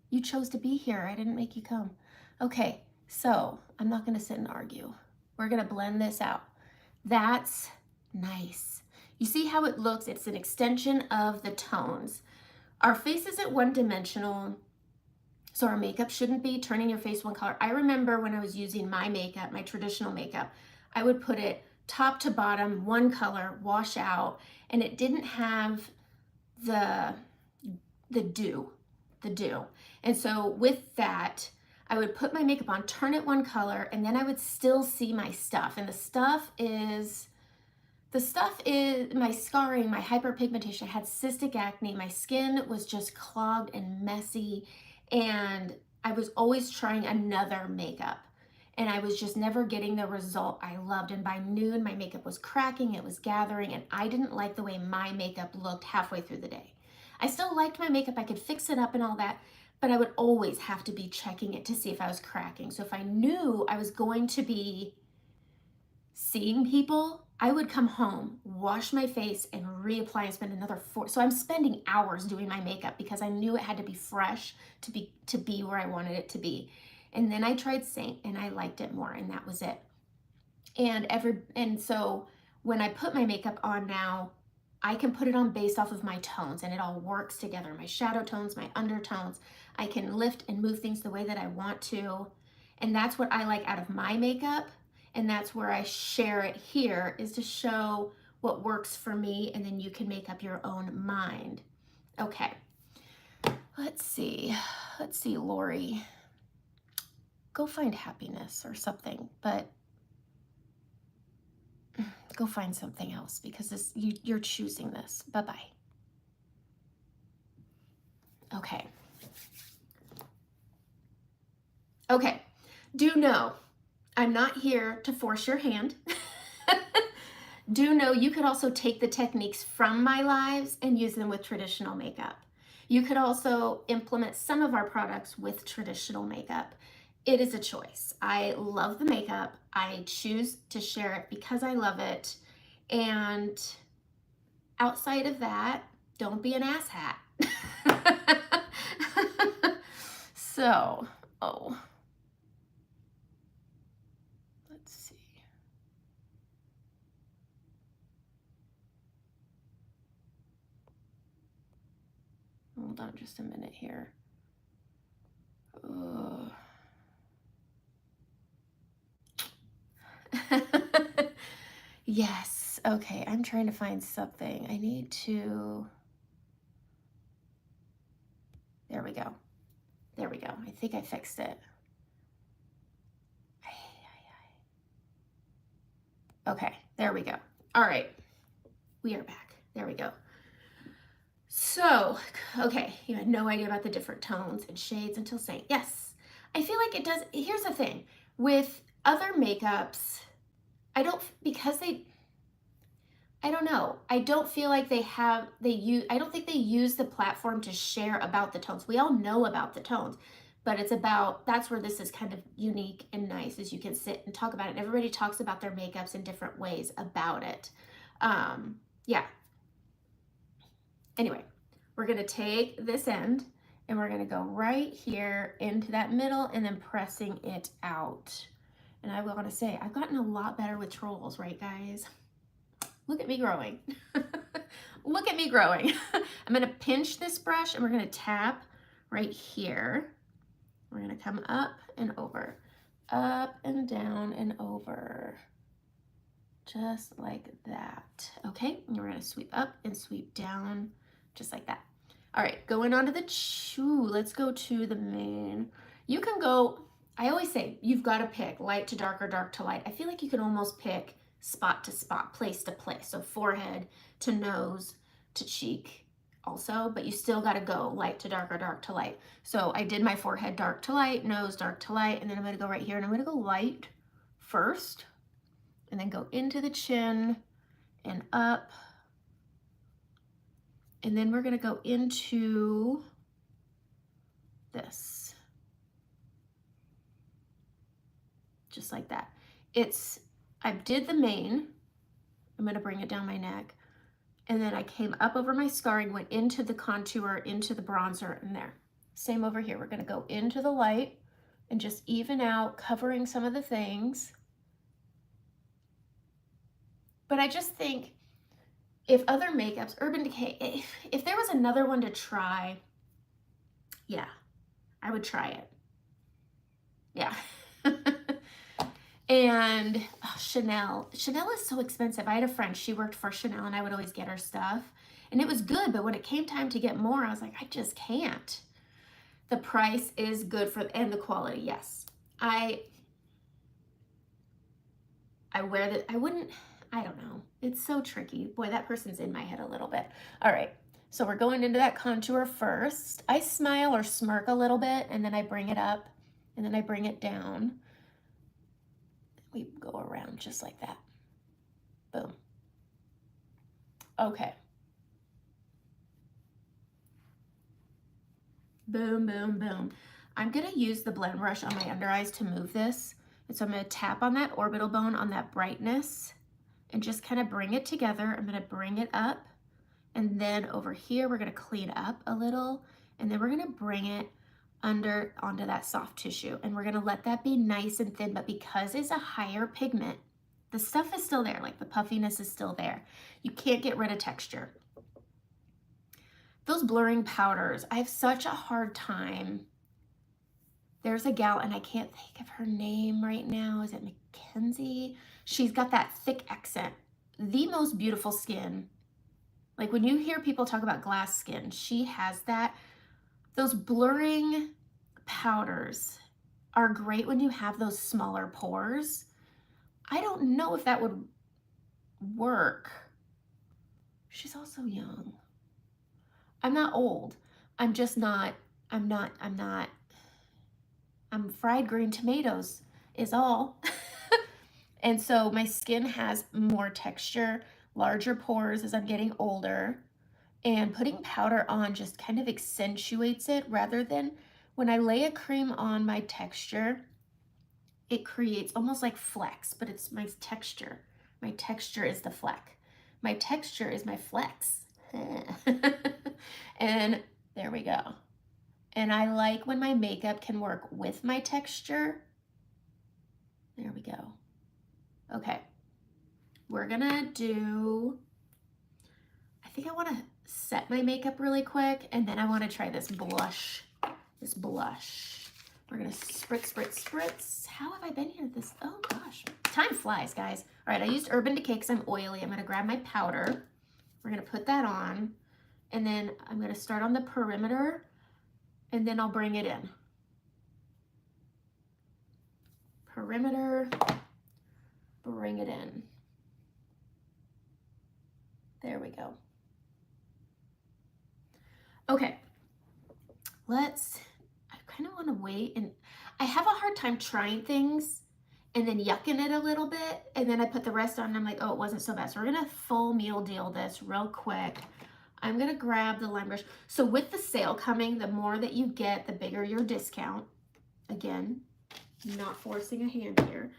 You chose to be here. I didn't make you come. Okay, so I'm not gonna sit and argue. We're gonna blend this out. That's nice. You see how it looks? It's an extension of the tones. Our face isn't one-dimensional, so our makeup shouldn't be turning your face one color. I remember when I was using my makeup, my traditional makeup, I would put it top to bottom, one color, wash out, and it didn't have the dew. And so with that, I would put my makeup on, turn it one color, and then I would still see my stuff. And the stuff is my scarring, my hyperpigmentation. I had cystic acne. My skin was just clogged and messy. And I was always trying another makeup. And I was just never getting the result I loved. And by noon, my makeup was cracking, it was gathering, and I didn't like the way my makeup looked halfway through the day. I still liked my makeup, I could fix it up and all that, but I would always have to be checking it to see if I was cracking. So if I knew I was going to be seeing people, I would come home, wash my face, and reapply and spend another 4. So I'm spending hours doing my makeup because I knew it had to be fresh to be where I wanted it to be. And then I tried Saint and I liked it more, and that was it. And so when I put my makeup on now, I can put it on based off of my tones, and it all works together. My shadow tones, my undertones. I can lift and move things the way that I want to. And that's what I like out of my makeup. And that's where I share it here, is to show what works for me, and then you can make up your own mind. Okay, let's see, Lori. Go find happiness or something, but go find something else, because you're choosing this. Bye-bye. Okay. Okay, do know I'm not here to force your hand. Do know you could also take the techniques from my lives and use them with traditional makeup. You could also implement some of our products with traditional makeup. It is a choice. I love the makeup. I choose to share it because I love it. And outside of that, don't be an asshat. So, let's see. Hold on just a minute here. Yes, okay, I'm trying to find something. I need to, there we go. There we go. I think I fixed it. Okay, there we go. All right, we are back. There we go. So, okay, you had no idea about the different tones and shades until saying, yes, I feel like it does. Here's the thing with other makeups, I don't know. I don't feel like I don't think they use the platform to share about the tones. We all know about the tones, but that's where this is kind of unique and nice, is you can sit and talk about it. Everybody talks about their makeups in different ways about it. Yeah. Anyway, we're gonna take this end and we're gonna go right here into that middle and then pressing it out. And I want to say, I've gotten a lot better with trolls, right, guys? Look at me growing. Look at me growing. I'm gonna pinch this brush and we're gonna tap right here. We're gonna come up and over, up and down and over. Just like that, okay? And we're gonna sweep up and sweep down, just like that. All right, going on to the let's go to the main. You can go, I always say, you've got to pick light to dark or dark to light. I feel like you can almost pick spot to spot, place to place. So forehead to nose to cheek also, but you still got to go light to dark or dark to light. So I did my forehead dark to light, nose dark to light, and then I'm going to go right here and I'm going to go light first and then go into the chin and up. And then we're going to go into this, just like that. I did the mane. I'm going to bring it down my neck. And then I came up over my scarring, went into the contour, into the bronzer, and there. Same over here. We're going to go into the light and just even out, covering some of the things. But I just think if other makeups, Urban Decay, if there was another one to try, yeah, I would try it. Yeah. And oh, Chanel is so expensive. I had a friend, she worked for Chanel, and I would always get her stuff. And it was good, but when it came time to get more, I was like, I just can't. The price is good and the quality, yes. I wear that, I don't know. It's so tricky. Boy, that person's in my head a little bit. All right, so we're going into that contour first. I smile or smirk a little bit, and then I bring it up, and then I bring it down. We go around just like that. Boom. Okay. Boom, boom, boom. I'm gonna use the blend brush on my under eyes to move this. And so I'm gonna tap on that orbital bone, on that brightness, and just kind of bring it together. I'm gonna bring it up. And then over here, we're gonna clean up a little, and then we're gonna bring it onto that soft tissue. And we're gonna let that be nice and thin, but because it's a higher pigment, the stuff is still there, like the puffiness is still there. You can't get rid of texture. Those blurring powders, I have such a hard time. There's a gal, and I can't think of her name right now. Is it Mackenzie? She's got that thick accent. The most beautiful skin. Like when you hear people talk about glass skin, she has that. Those blurring powders are great when you have those smaller pores. I don't know if that would work. She's also young. I'm not old. I'm just not, I'm fried green tomatoes is all. And so my skin has more texture, larger pores as I'm getting older. And putting powder on just kind of accentuates it, rather than when I lay a cream on my texture, it creates almost like flecks, but it's my texture. My texture is the fleck. My texture is my flex. And there we go. And I like when my makeup can work with my texture. There we go. Okay. We're gonna do, I think I wanna set my makeup really quick, and then I wanna try this blush. We're gonna spritz, spritz, spritz. How have I been here oh gosh. Time flies, guys. All right, I used Urban Decay because I'm oily. I'm gonna grab my powder. We're gonna put that on, and then I'm gonna start on the perimeter, and then I'll bring it in. Perimeter, bring it in. There we go. Okay, I kind of want to wait, and I have a hard time trying things and then yucking it a little bit, and then I put the rest on and I'm like, oh, it wasn't so bad. So we're gonna full meal deal this real quick. I'm gonna grab the line brush. So with the sale coming, the more that you get, the bigger your discount. Again, not forcing a hand here.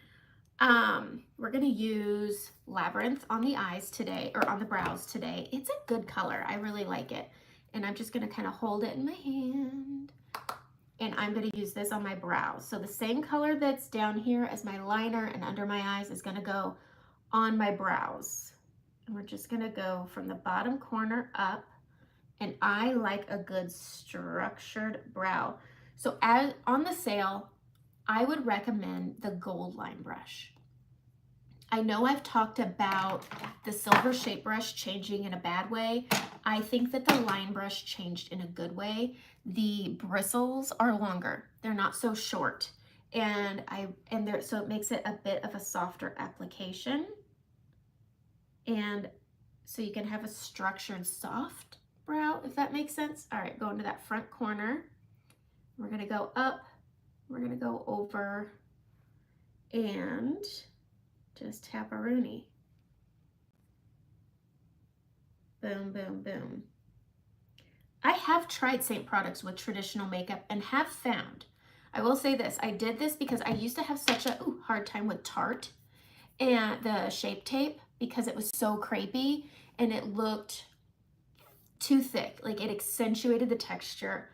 We're gonna use Labyrinth on the eyes today, or on the brows today. It's a good color, I really like it. And I'm just gonna kind of hold it in my hand, and I'm gonna use this on my brows. So the same color that's down here as my liner and under my eyes is gonna go on my brows. And we're just gonna go from the bottom corner up, and I like a good structured brow. So on the sale, I would recommend the gold line brush. I know I've talked about the silver shape brush changing in a bad way. I think that the line brush changed in a good way. The bristles are longer. They're not so short. And so it makes it a bit of a softer application. And so you can have a structured soft brow, if that makes sense. All right, go into that front corner. We're gonna go up, we're gonna go over, and just tap a Rooney. Boom, boom, boom. I have tried Saint products with traditional makeup and have found, I will say this, I did this because I used to have such a hard time with Tarte and the Shape Tape because it was so crepey and it looked too thick. Like it accentuated the texture.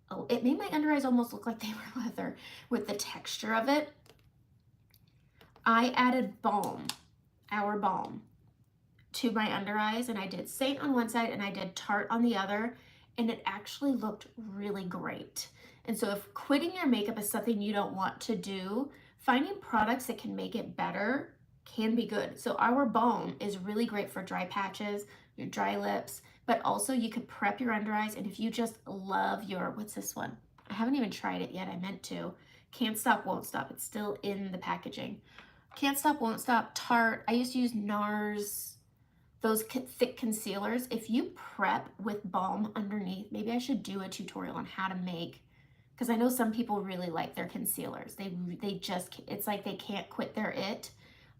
Oh, it made my under eyes almost look like they were leather with the texture of it. I added balm, Our Balm, to my under eyes, and I did Saint on one side and I did Tarte on the other, and it actually looked really great. And so if quitting your makeup is something you don't want to do, finding products that can make it better can be good. So Our Balm is really great for dry patches, your dry lips, but also you could prep your under eyes. And if you just love your, what's this one? I haven't even tried it yet, I meant to. Can't Stop, Won't Stop, it's still in the packaging. Can't Stop, Won't Stop, Tarte. I used to use NARS, those thick concealers. If you prep with balm underneath, maybe I should do a tutorial on how to make, because I know some people really like their concealers. They just, it's like they can't quit their it.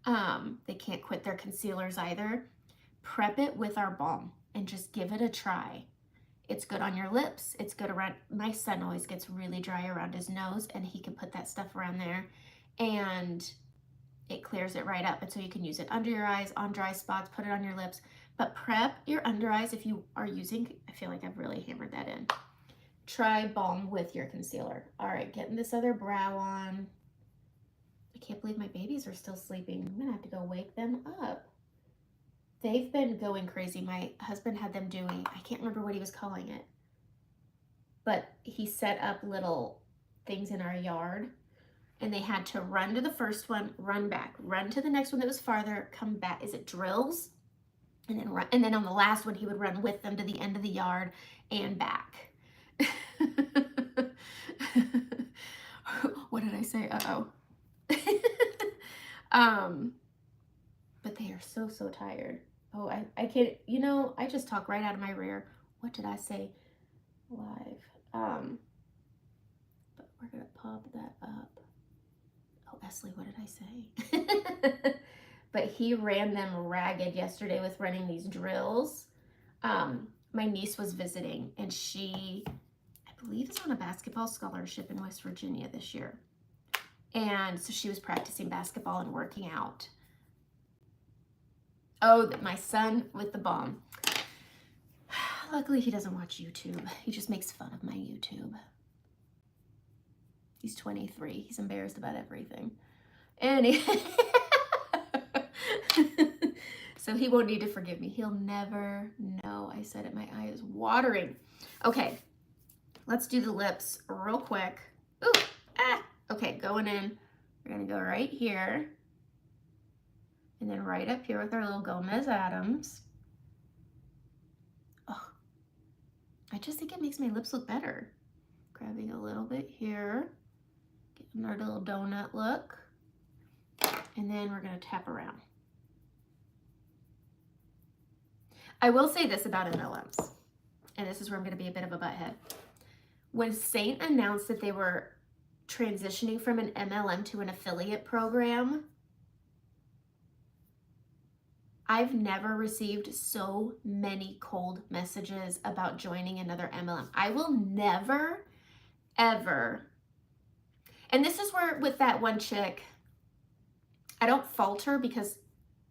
They can't quit their concealers either. Prep it with our balm and just give it a try. It's good on your lips. It's good around, my son always gets really dry around his nose and he can put that stuff around there and it clears it right up. And so you can use it under your eyes, on dry spots, put it on your lips, but prep your under eyes if you are using, I feel like I've really hammered that in. Try balm with your concealer. All right, getting this other brow on. I can't believe my babies are still sleeping. I'm gonna have to go wake them up. They've been going crazy. My husband had them doing, I can't remember what he was calling it, but he set up little things in our yard and they had to run to the first one, run back, run to the next one that was farther, come back. Is it drills? And then run, and then on the last one, he would run with them to the end of the yard and back. What did I say? Uh-oh. But they are so, so tired. Oh, I can't, you know, I just talk right out of my rear. What did I say live? But we're gonna pop that up. Oh, Esley, what did I say? But he ran them ragged yesterday with running these drills. My niece was visiting and she, I believe, is on a basketball scholarship in West Virginia this year. And so she was practicing basketball and working out. Oh, my son with the balm. Luckily, he doesn't watch YouTube. He just makes fun of my YouTube. He's 23. He's embarrassed about everything. And so he won't need to forgive me. He'll never know. I said it, my eye is watering. Okay, let's do the lips real quick. Ooh, ah. Okay, going in. We're gonna go right here. And then right up here with our little Gomez Adams. Oh, I just think it makes my lips look better. Grabbing a little bit here. Getting our little donut look. And then we're gonna tap around. I will say this about MLMs, and this is where I'm gonna be a bit of a butthead. When Saint announced that they were transitioning from an MLM to an affiliate program, I've never received so many cold messages about joining another MLM. I will never, ever, and this is where with that one chick, I don't fault her because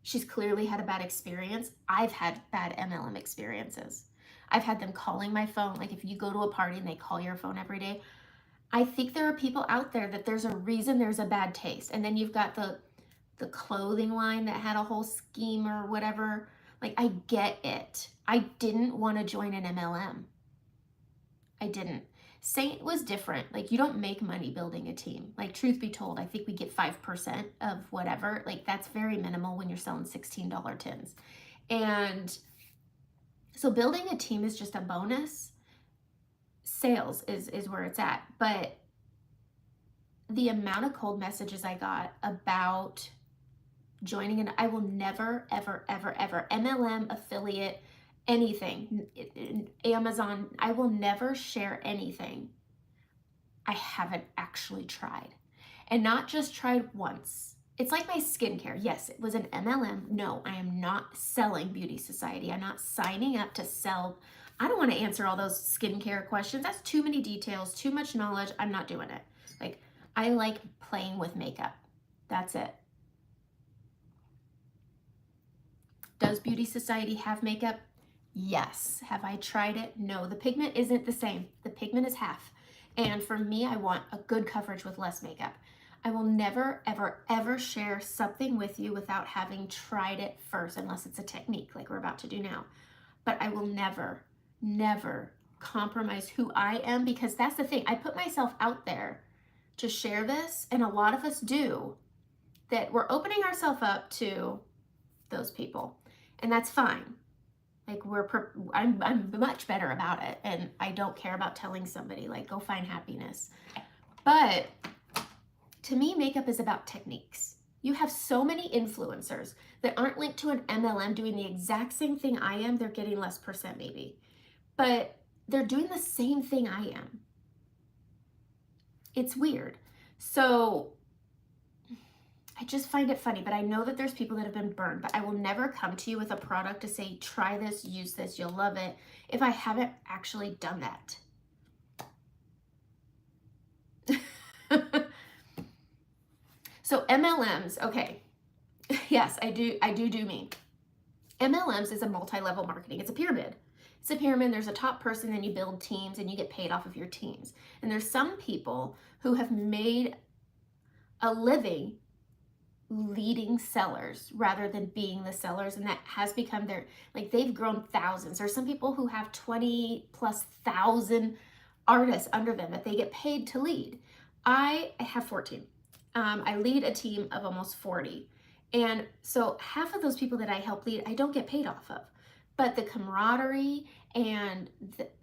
she's clearly had a bad experience. I've had bad MLM experiences. I've had them calling my phone. Like if you go to a party and they call your phone every day, I think there are people out there that there's a reason there's a bad taste. And then you've got the clothing line that had a whole scheme or whatever. Like, I get it. I didn't want to join an MLM. I didn't. Saint was different. Like, you don't make money building a team. Like, truth be told, I think we get 5% of whatever. Like, that's very minimal when you're selling $16 tins. And so building a team is just a bonus. Sales is where it's at. But the amount of cold messages I got about joining, and I will never, ever, ever, ever, MLM, affiliate, anything, Amazon, I will never share anything I haven't actually tried. And not just tried once. It's like my skincare. Yes, it was an MLM. No, I am not selling Beauty Society. I'm not signing up to sell. I don't want to answer all those skincare questions. That's too many details, too much knowledge. I'm not doing it. Like, I like playing with makeup. That's it. Does Beauty Society have makeup? Yes. Have I tried it? No. The pigment isn't the same. The pigment is half. And for me, I want a good coverage with less makeup. I will never, ever, ever share something with you without having tried it first, unless it's a technique like we're about to do now. But I will never, never compromise who I am, because that's the thing. I put myself out there to share this, and a lot of us do, that we're opening ourselves up to those people, and that's fine. Like, I'm much better about it, and I don't care about telling somebody, like, go find happiness. But to me, makeup is about techniques. You have so many influencers that aren't linked to an MLM doing the exact same thing I am. They're getting less percent maybe, but they're doing the same thing I am. It's weird. So I just find it funny, but I know that there's people that have been burned, but I will never come to you with a product to say, try this, use this, you'll love it, if I haven't actually done that. So MLMs, okay. Yes, I do mean. MLMs is a multi-level marketing. It's a pyramid. It's a pyramid. There's a top person, then you build teams and you get paid off of your teams. And there's some people who have made a living leading sellers rather than being the sellers, and that has become their, like, they've grown thousands. There's some people who have 20,000+ artists under them that they get paid to lead. I have 14. I lead a team of almost 40. And so half of those people that I help lead, I don't get paid off of. But the camaraderie and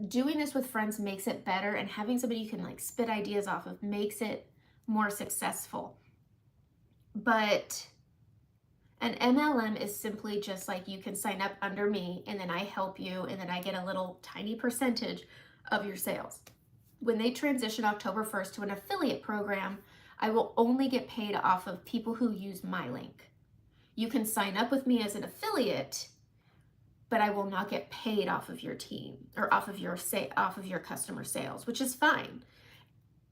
doing this with friends makes it better, and having somebody you can like spit ideas off of makes it more successful. But an MLM is simply just like, you can sign up under me and then I help you and then I get a little tiny percentage of your sales. When they transition October 1st to an affiliate program, I will only get paid off of people who use my link. You can sign up with me as an affiliate, but I will not get paid off of your team or off of your customer sales, which is fine.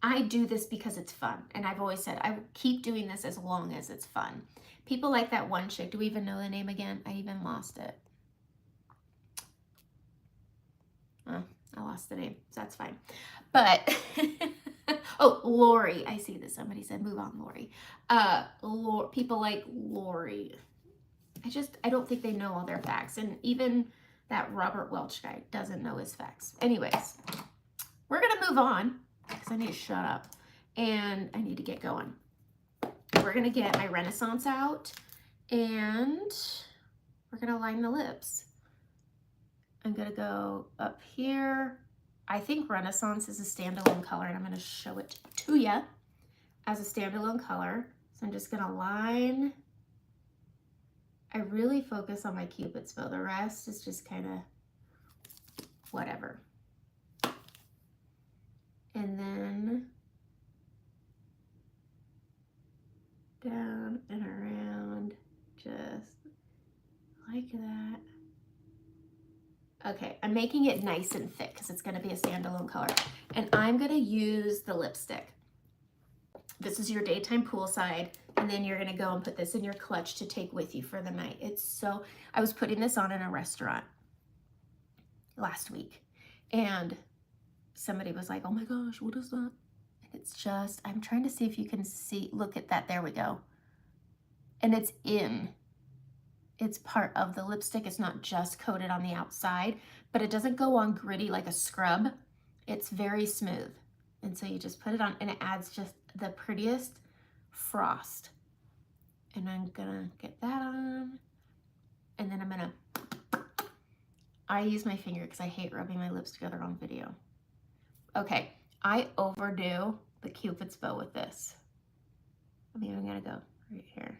I do this because it's fun, and I've always said I will keep doing this as long as it's fun. People like that one chick. Do we even know the name again? I even lost it. Oh, I lost the name, so that's fine. But oh, Lori. I see that somebody said move on, Lori. People like Lori. I don't think they know all their facts, and even that Robert Welch guy doesn't know his facts. Anyways, we're gonna move on because I need to shut up and I need to get going. We're gonna get my Renaissance out and we're gonna line the lips. I'm gonna go up here. I think Renaissance is a standalone color, and I'm gonna show it to you as a standalone color. So I'm just gonna line. I really focus on my Cupid's bow. The rest is just kind of whatever. And then down and around, just like that. Okay, I'm making it nice and thick because it's going to be a standalone color. And I'm going to use the lipstick. This is your daytime poolside, and then you're going to go and put this in your clutch to take with you for the night. I was putting this on in a restaurant last week, and somebody was like, oh my gosh, what is that? And it's just, I'm trying to see if you can see, look at that, there we go. And it's part of the lipstick. It's not just coated on the outside, but it doesn't go on gritty like a scrub. It's very smooth. And so you just put it on and it adds just the prettiest frost. And I'm gonna get that on. And then I'm gonna, I use my finger because I hate rubbing my lips together on video. Okay, I overdo the Cupid's bow with this. I'm even gonna go right here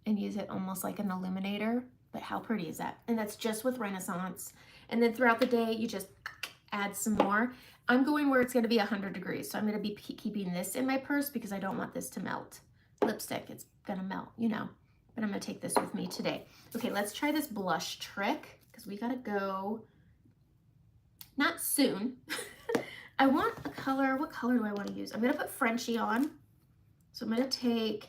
and use it almost like an illuminator, but how pretty is that? And that's just with Renaissance. And then throughout the day, you just add some more. I'm going where it's gonna be 100 degrees. So I'm gonna be keeping this in my purse because I don't want this to melt. Lipstick, it's gonna melt, you know, but I'm gonna take this with me today. Okay, let's try this blush trick because we gotta go, not soon. I want a color, what color do I wanna use? I'm gonna put Frenchie on. So I'm gonna take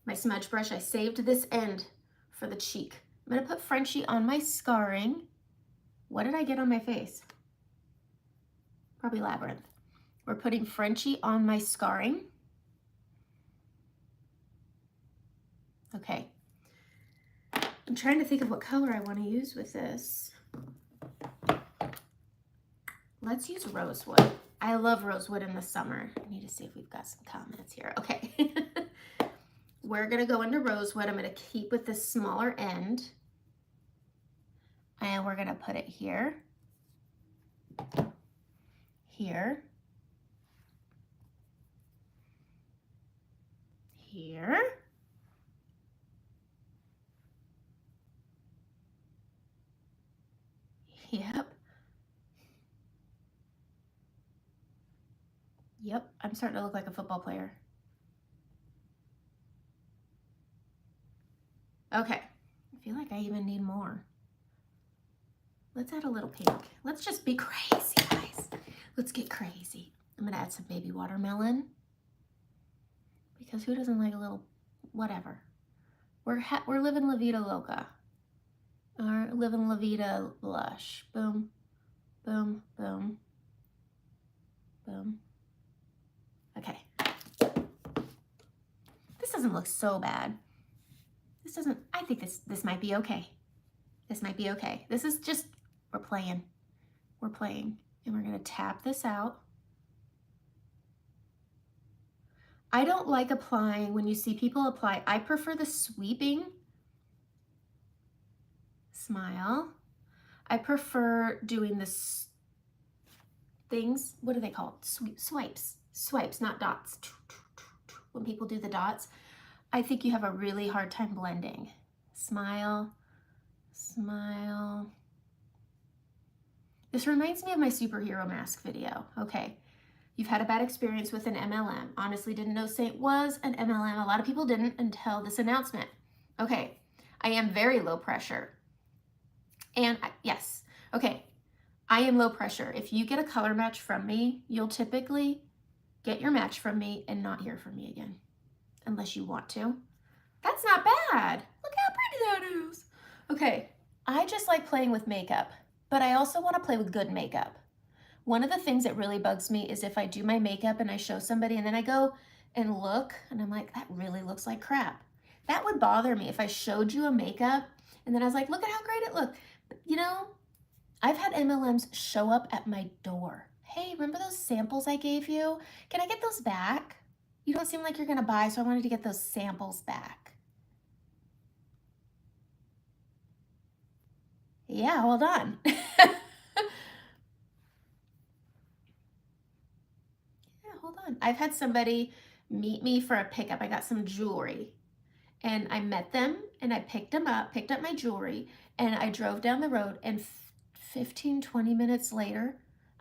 my smudge brush. I saved this end for the cheek. I'm gonna put Frenchie on my scarring. What did I get on my face? Probably Labyrinth. We're putting Frenchie on my scarring. Okay. I'm trying to think of what color I want to use with this. Let's use rosewood. I love rosewood in the summer. I need to see if we've got some comments here. Okay. We're going to go into rosewood. I'm going to keep with this smaller end. And we're going to put it here. Here. Here. Yep. Yep, I'm starting to look like a football player. Okay, I feel like I even need more. Let's add a little pink. Let's just be crazy, guys. Let's get crazy. I'm gonna add some baby watermelon because who doesn't like a little whatever? We're living La Vida Loca. Or living La Vida Lush. Boom, boom, boom, boom. Okay. This doesn't look so bad. This doesn't, I think this might be okay. This might be okay. This is just, we're playing. We're playing. And we're gonna tap this out. I don't like applying, when you see people apply, I prefer the sweeping. Smile. I prefer doing this things, what are they called? Swipes, not dots. When people do the dots, I think you have a really hard time blending. Smile, smile. This reminds me of my superhero mask video. Okay, you've had a bad experience with an MLM. Honestly, didn't know Saint was an MLM. A lot of people didn't until this announcement. Okay, I am very low pressure. And yes, okay, I am low pressure. If you get a color match from me, you'll typically get your match from me and not hear from me again, unless you want to. That's not bad. Look how pretty that is. Okay, I just like playing with makeup, but I also want to play with good makeup. One of the things that really bugs me is if I do my makeup and I show somebody and then I go and look and I'm like, that really looks like crap. That would bother me if I showed you a makeup and then I was like, look at how great it looked. You know, I've had MLMs show up at my door. Hey, remember those samples I gave you? Can I get those back? You don't seem like you're gonna buy, so I wanted to get those samples back. Yeah, hold on. Yeah, hold on. I've had somebody meet me for a pickup. I got some jewelry and I met them and I picked up my jewelry and I drove down the road and 15, 20 minutes later,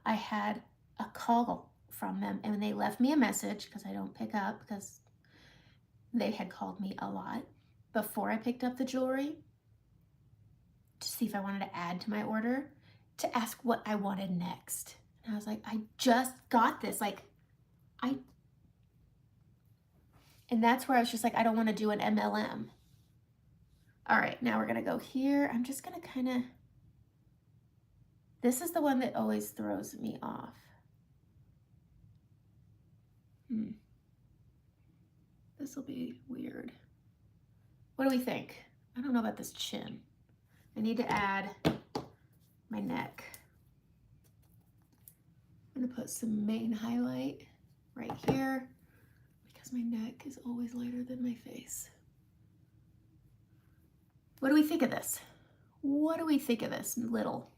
I had a call from them and they left me a message because I don't pick up because they had called me a lot before I picked up the jewelry to see if I wanted to add to my order, to ask what I wanted next. And I was like, I just got this. And that's where I was just like, I don't want to do an MLM. All right, now we're gonna go here. I'm just gonna kind of, this is the one that always throws me off. This will be weird. What do we think? I don't know about this chin. I need to add my neck. I'm gonna put some main highlight right here because my neck is always lighter than my face. What do we think of this? What do we think of this little?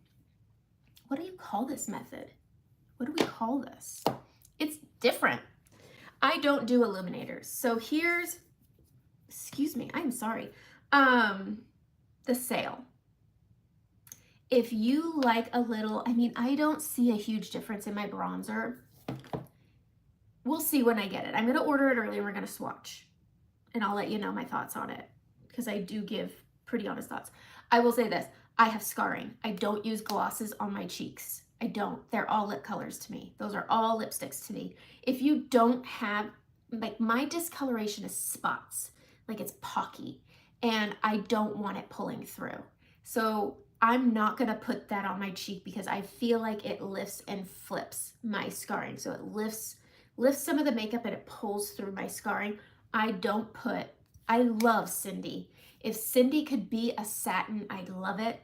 What do you call this method? What do we call this? It's different. I don't do illuminators. So here's, excuse me, I'm sorry. The sale. If you like a little, I mean, I don't see a huge difference in my bronzer. We'll see when I get it. I'm gonna order it early and we're gonna swatch. And I'll let you know my thoughts on it because I do give pretty honest thoughts. I will say this, I have scarring. I don't use glosses on my cheeks. I don't. They're all lip colors to me. Those are all lipsticks to me. If you don't have, like my discoloration is spots, like it's pocky, and I don't want it pulling through. So I'm not gonna put that on my cheek because I feel like it lifts and flips my scarring. So it lifts some of the makeup and it pulls through my scarring. I don't put, I love Cindy. If Cindy could be a satin, I'd love it.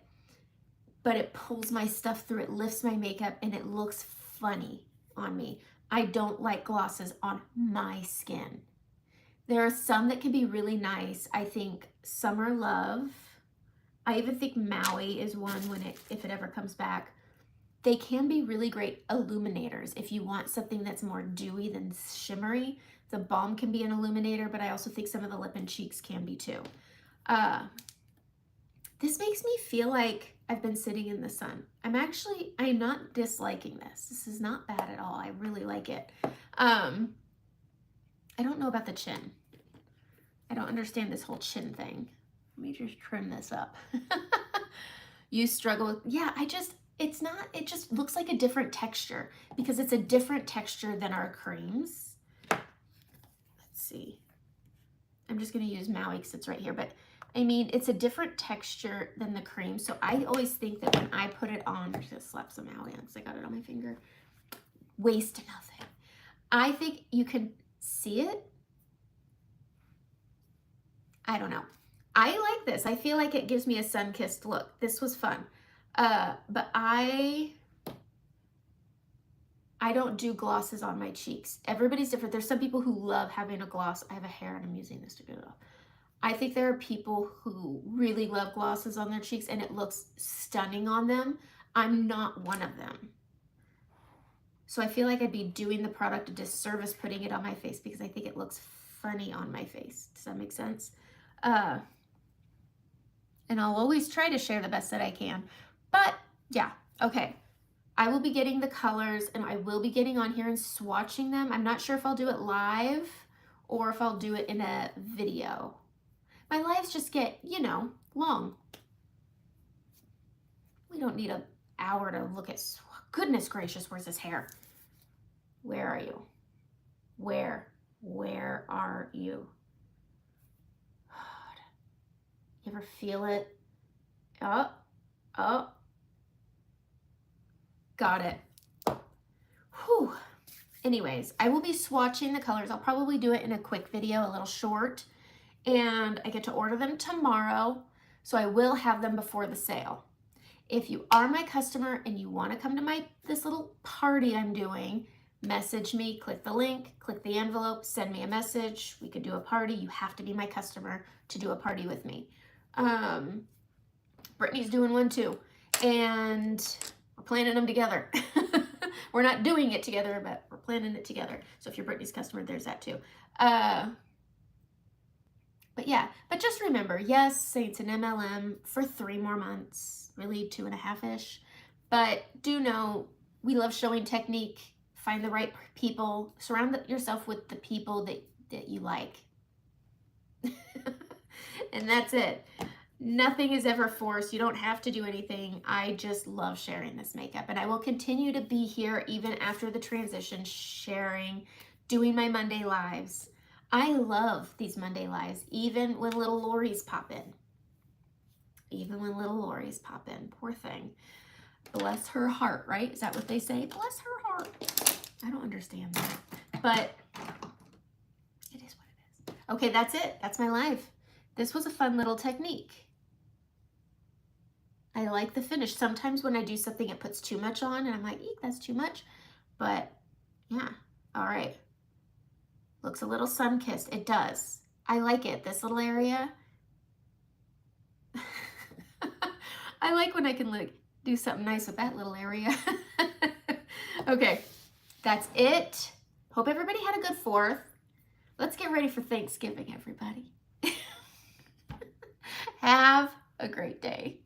But it pulls my stuff through, it lifts my makeup, and it looks funny on me. I don't like glosses on my skin. There are some that can be really nice. I think Summer Love, I even think Maui is one if it ever comes back. They can be really great illuminators if you want something that's more dewy than shimmery. The balm can be an illuminator, but I also think some of the lip and cheeks can be too. This makes me feel like I've been sitting in the sun. I'm not disliking this. This is not bad at all. I really like it. I don't know about the chin. I don't understand this whole chin thing. Let me just trim this up. You struggle with, yeah, it just looks like a different texture because it's a different texture than our creams. Let's see. I'm just gonna use Maui because it's right here, but I mean, it's a different texture than the cream. So I always think that when I put it on, I'm just gonna slap some Maui on because I got it on my finger. Waste nothing. I think you can see it. I don't know. I like this. I feel like it gives me a sun-kissed look. This was fun. But I don't do glosses on my cheeks. Everybody's different. There's some people who love having a gloss. I have a hair and I'm using this to get it off. I think there are people who really love glosses on their cheeks and it looks stunning on them. I'm not one of them. So I feel like I'd be doing the product a disservice putting it on my face because I think it looks funny on my face. Does that make sense? And I'll always try to share the best that I can. But yeah, okay. I will be getting the colors and I will be getting on here and swatching them. I'm not sure if I'll do it live or if I'll do it in a video. My lives just get, long. We don't need an hour to look at, goodness gracious, where's this hair? Where are you? Where are you? You ever feel it? Oh. Got it. Whew. Anyways, I will be swatching the colors. I'll probably do it in a quick video, a little short. And I get to order them tomorrow, so I will have them before the sale. If you are my customer and you want to come to this little party I'm doing, message me, click the link, click the envelope, send me a message. We could do a party. You have to be my customer to do a party with me. Brittany's doing one too, and we're planning them together. We're not doing it together, but we're planning it together. So if you're Brittany's customer, there's that too. But yeah, but just remember, yes, it's an MLM for 3 more months, really 2.5-ish. But do know, we love showing technique. Find the right people. Surround yourself with the people that you like. And that's it. Nothing is ever forced. You don't have to do anything. I just love sharing this makeup. And I will continue to be here even after the transition, sharing, doing my Monday lives. I love these Monday lives, even when little Lori's pop in. Poor thing. Bless her heart, right? Is that what they say? Bless her heart. I don't understand that. But it is what it is. Okay, that's it. That's my live. This was a fun little technique. I like the finish. Sometimes when I do something, it puts too much on, and I'm like, eek, that's too much. But yeah, all right. Looks a little sun-kissed. It does. I like it. This little area. I like when I can like do something nice with that little area. Okay, that's it. Hope everybody had a good 4th. Let's get ready for Thanksgiving, everybody. Have a great day.